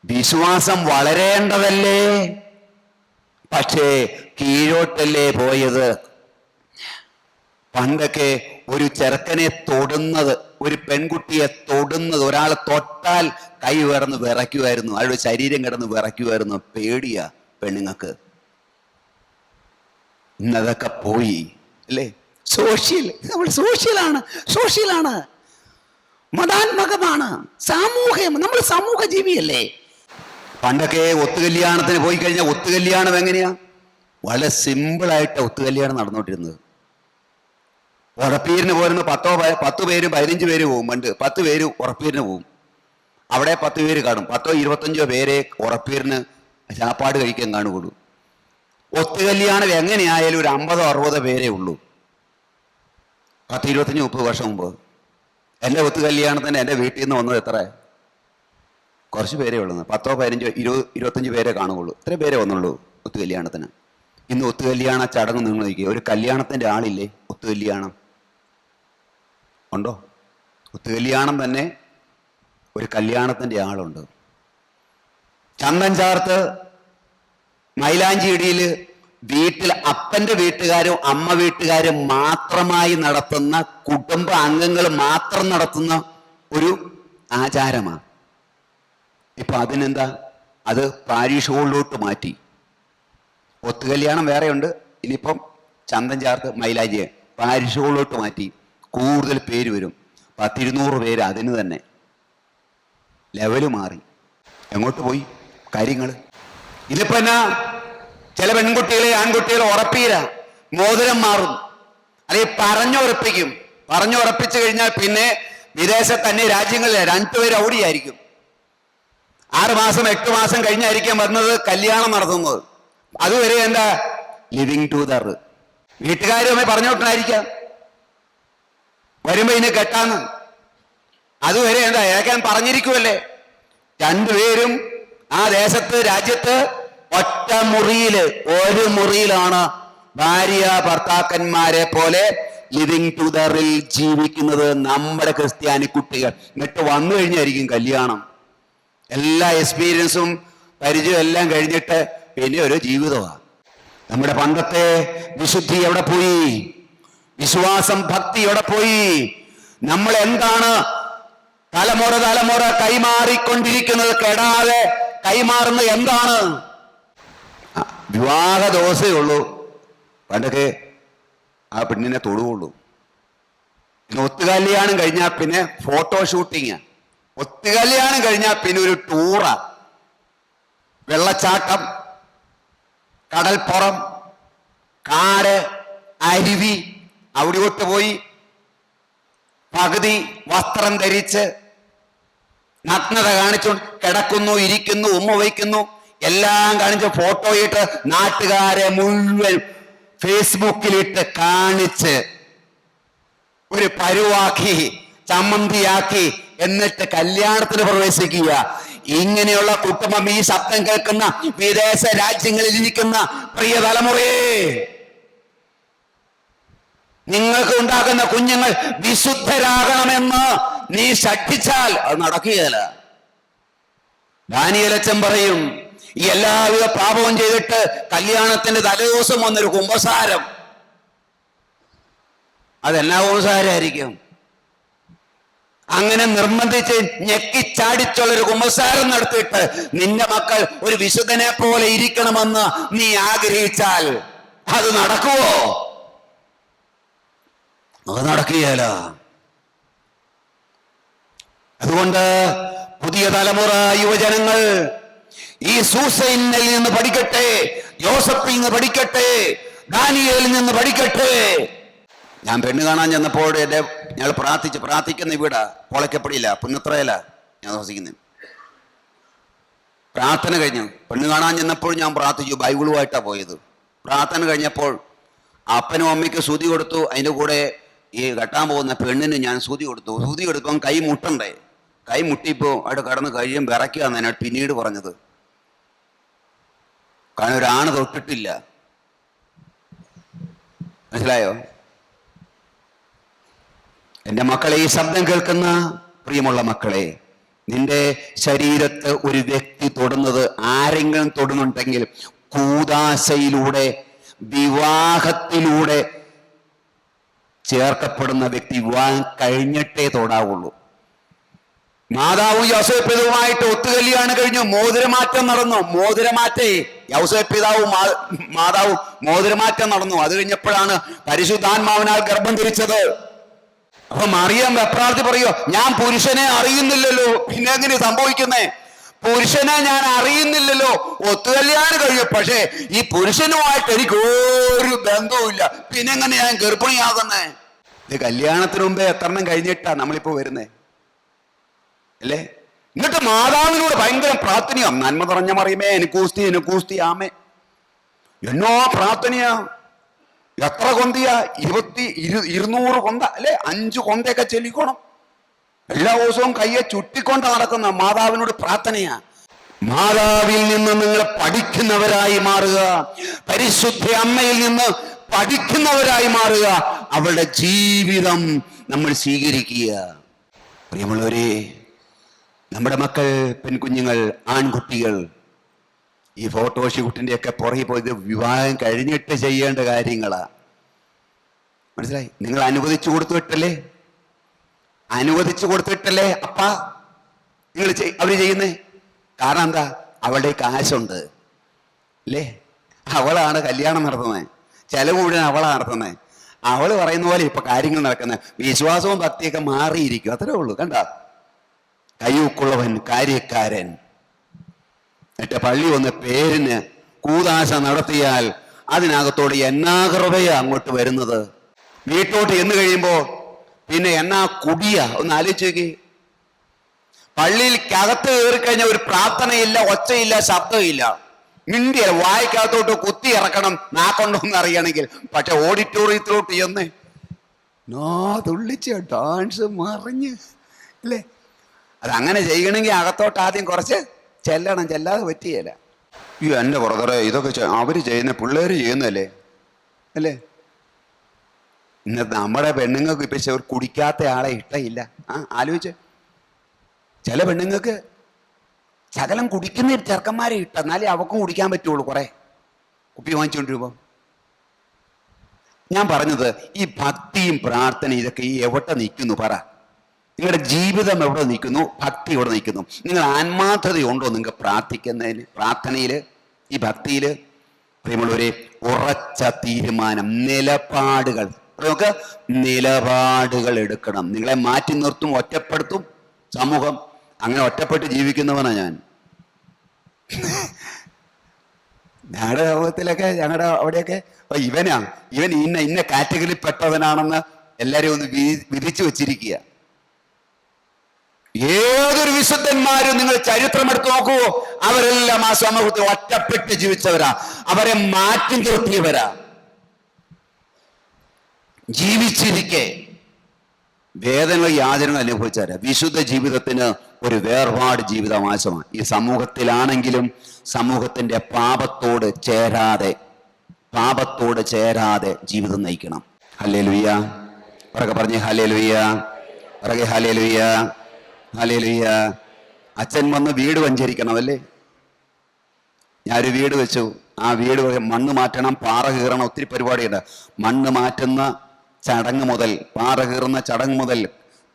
വിശ്വാസം വളരേണ്ടതല്ലേ? പക്ഷേ കീഴോട്ടല്ലേ പോയത്? പണ്ടൊക്കെ ഒരു ചെറുക്കനെ തൊടുന്നത്, ഒരു പെൺകുട്ടിയെ തൊടുന്നത്, ഒരാളെ തൊട്ടാൽ കൈ കിടന്ന് വിറയ്ക്കുമായിരുന്നു, അയാളുടെ ശരീരം കിടന്ന് വിറയ്ക്കുമായിരുന്നു. പേടിയാ പെണ്ണുങ്ങൾക്ക്. ഇന്നതൊക്കെ പോയി അല്ലേ? നമ്മൾ സോഷ്യലാണ്, മതാത്മകമാണ്, നമ്മൾ സമൂഹ ജീവിയല്ലേ? പണ്ടൊക്കെ ഒത്തുകല്യാണത്തിന് പോയി കഴിഞ്ഞാൽ ഒത്തുകല്യാണം എങ്ങനെയാ? വളരെ സിമ്പിളായിട്ട് ഒത്തുകല്യാണം നടന്നുകൊണ്ടിരുന്നത്. ഉറപ്പീരിന് പോരുന്ന 10 പേരും 15 പേര് പോകും. പണ്ട് 10 പേര് ഉറപ്പീരിന് പോകും. അവിടെ 10 പേര് കാണും. 10 25 പേരെ ഉറപ്പീരിന് ചാപ്പാട് കഴിക്കാൻ കാണുകയുള്ളൂ. ഒത്തുകല്യാണം എങ്ങനെയായാലും ഒരു 50-60 പേരേ ഉള്ളൂ. 10, 25, 30 വർഷം മുമ്പ് എൻ്റെ ഒത്തുകല്യാണത്തിന് എൻ്റെ വീട്ടിൽ നിന്ന് വന്നത് എത്ര? കുറച്ച് പേരേ ഉള്ളൂ. 10, 15, 20, 25 പേരെ കാണുകയുള്ളൂ. ഇത്ര പേരെ വന്നുള്ളൂ ഒത്തുകല്യാണത്തിന്. ഇന്ന് ഒത്തുകല്യാണ ചടങ്ങ് നിങ്ങൾ നോക്കിയേ. ഒരു കല്യാണത്തിൻ്റെ ആളില്ലേ? ഒത്തുകല്യാണം ഉണ്ടോ? ഒത്തുകല്യാണം തന്നെ ഒരു കല്യാണത്തിൻ്റെ ആളുണ്ട്. ചന്ദൻ ചാർത്ത്, മൈലാഞ്ചി ഇടിയിൽ വീട്ടിൽ അപ്പൻ്റെ വീട്ടുകാരും അമ്മ വീട്ടുകാരും മാത്രമായി നടത്തുന്ന, കുടുംബ അംഗങ്ങൾ മാത്രം നടത്തുന്ന ഒരു ആചാരമാണ്. ഇപ്പൊ അതിനെന്താ? അത് പാരീഷ് ഹോളിലോട്ട് മാറ്റി. ഒത്തുകല്യാണം വേറെയുണ്ട്, ഇനിയിപ്പം ചന്ദൻ ചാർത്ത്, മൈലാഞ്ചി പാരിഷുകളിലോട്ട് മാറ്റി. കൂടുതൽ പേര് വരും. 10-200 പേര് അതിന് തന്നെ. ലെവല് മാറി. എങ്ങോട്ട് പോയി കാര്യങ്ങൾ? ഇതിപ്പോ എന്നാ, ചില പെൺകുട്ടികളെ ആൺകുട്ടികളെ ഉറപ്പിയില്ല, മോതിരം മാറും, അല്ലെങ്കിൽ പറഞ്ഞുറപ്പിച്ചു കഴിഞ്ഞാൽ പിന്നെ വിദേശത്ത് തന്നെ രാജ്യങ്ങളിൽ 2 പേര് ഔടിയായിരിക്കും. 6 മാസം 8 മാസം കഴിഞ്ഞായിരിക്കാം വന്നത് കല്യാണം നടത്തുന്നത്. അതുവരെ എന്താ, ലിവിങ് ടുഗദർ. വീട്ടുകാരുമായി പറഞ്ഞോട്ടായിരിക്കാം വരുമ്പോ ഇനി കെട്ടാന്ന്. അതുവരെ എന്താ, ഏക്കാൻ പറഞ്ഞിരിക്കുമല്ലേ. 2 പേരും ആ ദേശത്ത് രാജ്യത്ത് ഒറ്റ മുറിയില്, ഒരു മുറിയിലാണ് ഭാര്യ ഭർത്താക്കന്മാരെ പോലെ ലിവിങ് ടുഗദറിൽ ജീവിക്കുന്നത് നമ്മുടെ ക്രിസ്ത്യാനി കുട്ടികൾ. എന്നിട്ട് വന്നു കഴിഞ്ഞായിരിക്കും കല്യാണം. എല്ലാ എക്സ്പീരിയൻസും പരിചയം എല്ലാം കഴിഞ്ഞിട്ട് പിന്നെ ഒരു ജീവിതമാണ്. നമ്മുടെ പണ്ടത്തെ വിശുദ്ധി എവിടെ പോയി? വിശ്വാസം, ഭക്തി എവിടെ പോയി? നമ്മൾ എന്താണ് തലമുറ കൈമാറിക്കൊണ്ടിരിക്കുന്നത്? കെടാതെ കൈമാറുന്നത് എന്താണ്? വിവാഹ ദിവസമേ ഉള്ളൂ പണ്ടൊക്കെ ആ പെണ്ണിനെ തൊടുകയുള്ളൂ. പിന്നെ ഒത്തുകല്യാണം കഴിഞ്ഞാൽ പിന്നെ ഫോട്ടോ ഷൂട്ടിങ്, ഒത്തുകല്യാണം കഴിഞ്ഞാൽ പിന്നെ ഒരു ടൂറാ. വെള്ളച്ചാട്ടം, കടൽപ്പുറം, കാട്, അരുവി, അവിടോട്ട് പോയി പകുതി വസ്ത്രം ധരിച്ച് നഗ്നത കാണിച്ചു കിടക്കുന്നു, ഇരിക്കുന്നു, ഉമ്മ വയ്ക്കുന്നു, എല്ലാം കാണിച്ച് ഫോട്ടോയിട്ട് നാട്ടുകാരെ മുഴുവൻ ഫേസ്ബുക്കിലിട്ട് കാണിച്ച് ഒരു പരുവാക്കി ചമ്മന്തിയാക്കി എന്നിട്ട് കല്യാണത്തിന് പ്രവേശിക്കുക. ഇങ്ങനെയുള്ള കുടുംബം, ഈ ശബ്ദം കേൾക്കുന്ന വിദേശ രാജ്യങ്ങളിൽ ഇരിക്കുന്ന പ്രിയ തലമുറയെ, നിങ്ങൾക്ക് ഉണ്ടാകുന്ന കുഞ്ഞുങ്ങൾ വിശുദ്ധരാകണമെന്ന് നീ ശഠിച്ചാൽ അത് നടക്കുകയില്ല. ദാനിയേലച്ചൻ പറയും, ഈ എല്ലാവിധ പാപവും ചെയ്തിട്ട് കല്യാണത്തിന്റെ തലേദിവസം വന്നൊരു കുമ്പസാരം, അതെന്നാ കുമ്പസാരമായിരിക്കും? അങ്ങനെ നിർബന്ധിച്ച് ഞെക്കിച്ചാടിച്ചുള്ളൊരു കുമ്പസാരം നടത്തിയിട്ട് നിന്റെ മക്കൾ ഒരു വിശുദ്ധനെ പോലെ ഇരിക്കണമെന്ന് നീ ആഗ്രഹിച്ചാൽ അത് നടക്കുവോ? അത് നടക്കുകയില്ല. അതുകൊണ്ട് പുതിയ തലമുറ യുവജനങ്ങൾ ഈ സൂസൈനിൽ നിന്ന് പഠിക്കട്ടെ, യോസഫിൽ നിന്ന് പഠിക്കട്ടെ, ദാനിയേലിൽ നിന്ന് പഠിക്കട്ടെ. ഞാൻ പെണ്ണ് കാണാൻ ചെന്നപ്പോൾ ഞങ്ങൾ പ്രാർത്ഥിക്കുന്ന ഇവിടെ പൊളയ്ക്കപ്പെടില്ല, പുന്നത്രയില ഞാൻ താമസിക്കുന്നത്. പ്രാർത്ഥന കഴിഞ്ഞു പെണ്ണ് കാണാൻ ചെന്നപ്പോൾ ഞാൻ പ്രാർത്ഥിച്ചു, ബൈബിളുമായിട്ടാണ് പോയത്. പ്രാർത്ഥന കഴിഞ്ഞപ്പോൾ അപ്പനും അമ്മയ്ക്ക് സ്തുതി കൊടുത്തു, അതിൻ്റെ കൂടെ ഈ കെട്ടാൻ പോകുന്ന പെണ്ണിന് ഞാൻ സ്തുതി കൊടുത്തപ്പം കൈ മുട്ടണ്ടേ, കൈ മുട്ടിപ്പോ അവിടെ കടന്ന് കഴിയും വിറയ്ക്കാന്ന് എന്നോട് പിന്നീട് പറഞ്ഞത്. കാരണം ഒരാണ് തൊട്ടിട്ടില്ല. മനസ്സിലായോ? എൻ്റെ മക്കളെ, ഈ ശബ്ദം കേൾക്കുന്ന പ്രിയമുള്ള മക്കളെ, നിന്റെ ശരീരത്ത് ഒരു വ്യക്തി തൊടുന്നത്, ആരെങ്കിലും തൊടുന്നുണ്ടെങ്കിൽ കൂദാശയിലൂടെ, വിവാഹത്തിലൂടെ ചേർക്കപ്പെടുന്ന വ്യക്തി വിവാഹം കഴിഞ്ഞിട്ടേ തൊടാവുള്ളൂ. മാതാവും യൗസേപ്പിതാവുമായിട്ട് ഒത്തുകല്യാണം കഴിഞ്ഞു, മോതിരമാറ്റം നടന്നു. യൗസേപ്പിതാവും മാതാവും മോതിരമാറ്റം നടന്നു. അത് കഴിഞ്ഞപ്പോഴാണ് പരിശുദ്ധാത്മാവിനാൽ ഗർഭം ധരിച്ചത്. അപ്പൊ മറിയം വെപ്രാർത്തി പറയോ, ഞാൻ പുരുഷനെ അറിയുന്നില്ലല്ലോ, പിന്നെ എങ്ങനെ സംഭവിക്കുന്നേ? പുരുഷനെ ഞാൻ അറിയുന്നില്ലല്ലോ, ഒത്തുകല്യാണം കഴിഞ്ഞു, പക്ഷേ ഈ പുരുഷനുമായിട്ട് എനിക്ക് ഒരു ബന്ധവുമില്ല, പിന്നെ എങ്ങനെ ഞാൻ ഗർഭിണിയാകുന്നേ? ഇത് കല്യാണത്തിന് മുമ്പേ എത്രണ്ണം കഴിഞ്ഞിട്ടാ നമ്മളിപ്പോ വരുന്നേ അല്ലേ? എന്നിട്ട് മാതാവിനോട് ഭയങ്കര പ്രാർത്ഥനയാ, നന്മ നിറഞ്ഞ മറിയമേ എനിക്കൂസ്തി ആമേ. എന്നോ പ്രാർത്ഥനയാ, എത്ര കൊന്തിയാ? 200 കൊന്ത അല്ലെ, 5 കൊന്തയൊക്കെ ചെല്ലിക്കോണം. എല്ലാ ദിവസവും കയ്യെ ചുറ്റിക്കൊണ്ട് നടക്കുന്ന മാതാവിനോട് പ്രാർത്ഥനയാ. മാതാവിൽ നിന്ന് നിങ്ങൾ പഠിക്കുന്നവരായി മാറുക, പരിശുദ്ധ അമ്മയിൽ നിന്ന് പഠിക്കുന്നവരായി മാറുക, അവളുടെ ജീവിതം നമ്മൾ സ്വീകരിക്കുക. പ്രിയമുള്ളവരെ, നമ്മുടെ മക്കൾ, പെൺകുഞ്ഞുങ്ങൾ, ആൺകുട്ടികൾ ഈ ഫോട്ടോഷൂട്ടിന്റെ ഒക്കെ പുറകെ പോയത് വിവാഹം കഴിഞ്ഞിട്ട് ചെയ്യേണ്ട കാര്യങ്ങളാ. മനസ്സിലായി? നിങ്ങൾ അനുവദിച്ചു കൊടുത്തിട്ടല്ലേ അപ്പ നിങ്ങൾ അവര് ചെയ്യുന്നേ? കാരണം എന്താ? അവളുടെ കാശുണ്ട് അല്ലേ? അവളാണ് കല്യാണം നടത്തുന്നത്, ചെലവ് മുഴുവൻ അവളാണ് നടത്തുന്നത്. അവള് പറയുന്ന പോലെ ഇപ്പൊ കാര്യങ്ങൾ നടക്കുന്നത്. വിശ്വാസവും ഭക്തിയൊക്കെ മാറിയിരിക്കും, അത്രേ ഉള്ളൂ. കണ്ട, കയ്യൂക്കുള്ളവൻ കാര്യക്കാരൻ. എന്നിട്ട് പള്ളി വന്ന് പേരിന് കൂതാശ നടത്തിയാൽ അതിനകത്തോട് എന്നാ കൃപയാ അങ്ങോട്ട് വരുന്നത്. വീട്ടോട്ട് ചെന്ന് കഴിയുമ്പോ പിന്നെ എന്നാ കുടിയാ. ഒന്ന് ആലോചിച്ച് നോക്കി. പള്ളിയിൽക്കകത്ത് കയറിക്കഴിഞ്ഞാൽ ഒരു പ്രാർത്ഥനയില്ല, ഒച്ചയില്ല, ശബ്ദമില്ല, മിണ്ടിയ വായിക്കകത്തോട്ട് കുത്തി ഇറക്കണം നാക്കൊണ്ടോന്ന് അറിയണമെങ്കിൽ. പക്ഷെ ഓഡിറ്റോറിയത്തിലോട്ട് ചെന്ന് തുള്ളിച്ച ഡാൻസ് മറിഞ്ഞ് അല്ലേ, അതങ്ങനെ ചെയ്യണമെങ്കിൽ അകത്തോട്ട് ആദ്യം കുറച്ച് ചെല്ലണം, ചെല്ലാതെ പറ്റിയല്ല. അയ്യോ എൻ്റെ പുറത്തറ ഇതൊക്കെ അവര് ചെയ്യുന്ന പിള്ളേര് ചെയ്യുന്നല്ലേ അല്ലേ. ഇന്നത്തെ നമ്മുടെ പെണ്ണുങ്ങൾക്ക് ഇപ്പൊ കുടിക്കാത്ത ആളെ ഇഷ്ടമില്ല. ആലോചിച്ച്, ചില പെണ്ണുങ്ങൾക്ക് ശകലം കുടിക്കുന്ന ചെറുക്കന്മാരെ ഇഷ്ടം, എന്നാലേ അവക്കും കുടിക്കാൻ പറ്റുള്ളൂ. കുറെ കുപ്പി വാങ്ങിച്ചുകൊണ്ടിരുമ്പോ ഞാൻ പറഞ്ഞത് ഈ ഭക്തിയും പ്രാർത്ഥനയും ഇതൊക്കെ ഈ എവിടെ നിൽക്കുന്നു പറ. നിങ്ങളുടെ ജീവിതം എവിടെ നിൽക്കുന്നു? ഭക്തി എവിടെ നിൽക്കുന്നു? നിങ്ങൾ ആത്മാർത്ഥതയുണ്ടോ നിങ്ങൾക്ക് പ്രാർത്ഥിക്കുന്നതിന്, പ്രാർത്ഥനയിൽ, ഈ ഭക്തിയിൽ? പ്രിയമുള്ളവരെ, ഉറച്ച തീരുമാനം, നിലപാടുകൾ, നമുക്ക് നിലപാടുകൾ എടുക്കണം. നിങ്ങളെ മാറ്റി നിർത്തും, ഒറ്റപ്പെടുത്തും സമൂഹം. അങ്ങനെ ഒറ്റപ്പെട്ട് ജീവിക്കുന്നവനാ ഞാൻ. ഞങ്ങളുടെ സമൂഹത്തിലൊക്കെ, ഞങ്ങളുടെ അവിടെയൊക്കെ ഇവൻ ഇന്ന കാറ്റഗറിയിൽ പെട്ടവനാണെന്ന് എല്ലാരെയും ഒന്ന് വിധിച്ചു വെച്ചിരിക്കുക. ഏതൊരു വിശുദ്ധന്മാരും നിങ്ങൾ ചരിത്രം എടുത്ത് നോക്കുവോ, അവരെല്ലാം ആ സമൂഹത്തിൽ ഒറ്റപ്പെട്ട് ജീവിച്ചവരാ, അവരെ മാറ്റി നിർത്തിയവരാ. ജീവിച്ചിരിക്കെ വേദനകൾ, യാതനകൾ അനുഭവിച്ചാൽ വിശുദ്ധ ജീവിതത്തിന് ഒരു വേർപാട് ജീവിതം ആവശ്യമാണ്. ഈ സമൂഹത്തിലാണെങ്കിലും സമൂഹത്തിന്റെ പാപത്തോട് ചേരാതെ ജീവിതം നയിക്കണം. ഹല്ലേലൂയ പറക പറഞ്ഞേ, ഹല്ലേലൂയ പറകെ, ഹല്ലേലൂയ ഹല്ലേലൂയ. അച്ഛൻ വന്ന് വീട് വഞ്ചരിക്കണം അല്ലേ. ഞാനൊരു വീട് വെച്ചു, ആ വീട് മണ്ണ് മാറ്റണം, പാറ കീറണം, ഒത്തിരി പരിപാടിയുണ്ട്. മണ്ണ് മാറ്റുന്ന ചടങ്ങ് മുതൽ, പാറ കീറുന്ന ചടങ്ങ് മുതൽ,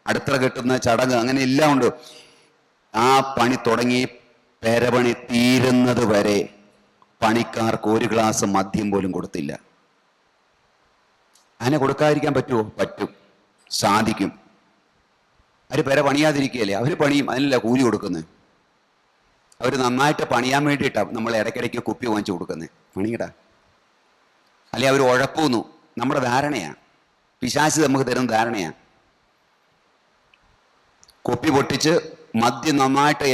അടുത്തറ കെട്ടുന്ന ചടങ്ങ്, അങ്ങനെ എല്ലാം ഉണ്ട്. ആ പണി തുടങ്ങി പെരപണി തീരുന്നത് വരെ പണിക്കാർക്ക് ഒരു ഗ്ലാസ് മദ്യം പോലും കൊടുത്തില്ല. അതിനെ കൊടുക്കാതിരിക്കാൻ പറ്റുമോ? പറ്റും, സാധിക്കും. അവർ പെര പണിയാതിരിക്കുകയല്ലേ, അവർ പണിയും, അതിനല്ല കൂലി കൊടുക്കുന്നത്. അവർ നന്നായിട്ട് പണിയാൻ വേണ്ടിയിട്ടാണ് നമ്മൾ ഇടയ്ക്കിടയ്ക്ക് കുപ്പി വാങ്ങിച്ചു കൊടുക്കുന്നത്. പണിയിടാ, അല്ലെ അവർ ഉഴപ്പുന്നു. നമ്മുടെ ധാരണയാണ്, പിശാച് നമുക്ക് തരുന്ന ധാരണയാണ്. കുപ്പി പൊട്ടിച്ച് മദ്യം നന്നായിട്ട്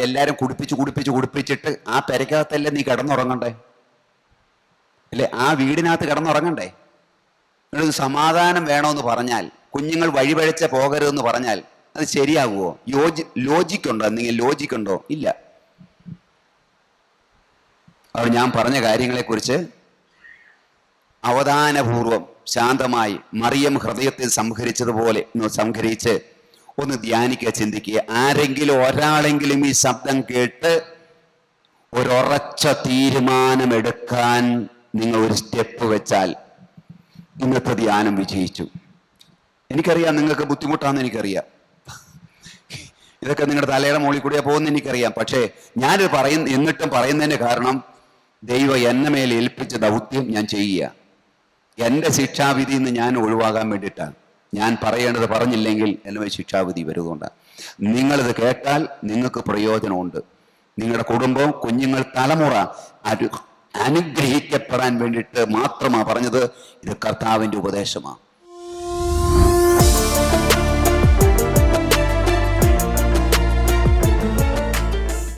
എല്ലാവരും കുടിപ്പിച്ചിട്ട് ആ പെരക്കകത്തല്ലേ നീ കിടന്നുറങ്ങണ്ടേ അല്ലേ, ആ വീടിനകത്ത് കിടന്നുറങ്ങണ്ടേ. നിങ്ങളൊരു സമാധാനം വേണമെന്ന് പറഞ്ഞാൽ, കുഞ്ഞുങ്ങൾ വഴിപഴച്ച പോകരുതെന്ന് പറഞ്ഞാൽ അത് ശരിയാകുമോ? ലോജിക്കുണ്ടോ? എന്തെങ്കിലും ലോജിക്കുണ്ടോ? ഇല്ല. അപ്പോൾ ഞാൻ പറഞ്ഞ കാര്യങ്ങളെക്കുറിച്ച് അവധാനപൂർവം ശാന്തമായി മറിയം ഹൃദയത്തിൽ സംഹരിച്ചതുപോലെ സംഹരിച്ച് ഒന്ന് ധ്യാനിക്കുക, ചിന്തിക്കുക. ആരെങ്കിലും ഒരാളെങ്കിലും ഈ ശബ്ദം കേട്ട് ഒരുറച്ച തീരുമാനമെടുക്കാൻ നിങ്ങൾ ഒരു സ്റ്റെപ്പ് വെച്ചാൽ ഇന്നത്തെ ധ്യാനം വിജയിച്ചു. എനിക്കറിയാം നിങ്ങൾക്ക് ബുദ്ധിമുട്ടാണെന്ന് എനിക്കറിയാം, ഇതൊക്കെ നിങ്ങളുടെ തലയുടെ മുകളിൽ കൂടിയാ പോകുന്ന എനിക്കറിയാം. പക്ഷേ ഞാനിത് എന്നിട്ടും പറയുന്നതിന് കാരണം ദൈവം എന്നെ മേലെ ഏൽപ്പിച്ച ദൗത്യം ഞാൻ ചെയ്യുക. എൻ്റെ ശിക്ഷാവിധിയിൽ നിന്ന് ഞാൻ ഒഴിവാകാൻ വേണ്ടിയിട്ടാണ്. ഞാൻ പറയേണ്ടത് പറഞ്ഞില്ലെങ്കിൽ എന്നെ ശിക്ഷാവിധി വരുന്നതുകൊണ്ടാണ്. നിങ്ങളിത് കേട്ടാൽ നിങ്ങൾക്ക് പ്രയോജനമുണ്ട്. നിങ്ങളുടെ കുടുംബം, കുഞ്ഞുങ്ങൾ, തലമുറ അനുഗ്രഹിക്കപ്പെടാൻ വേണ്ടിയിട്ട് മാത്രമാണ് പറഞ്ഞത്. ഇത് കർത്താവിൻ്റെ ഉപദേശമാണ്.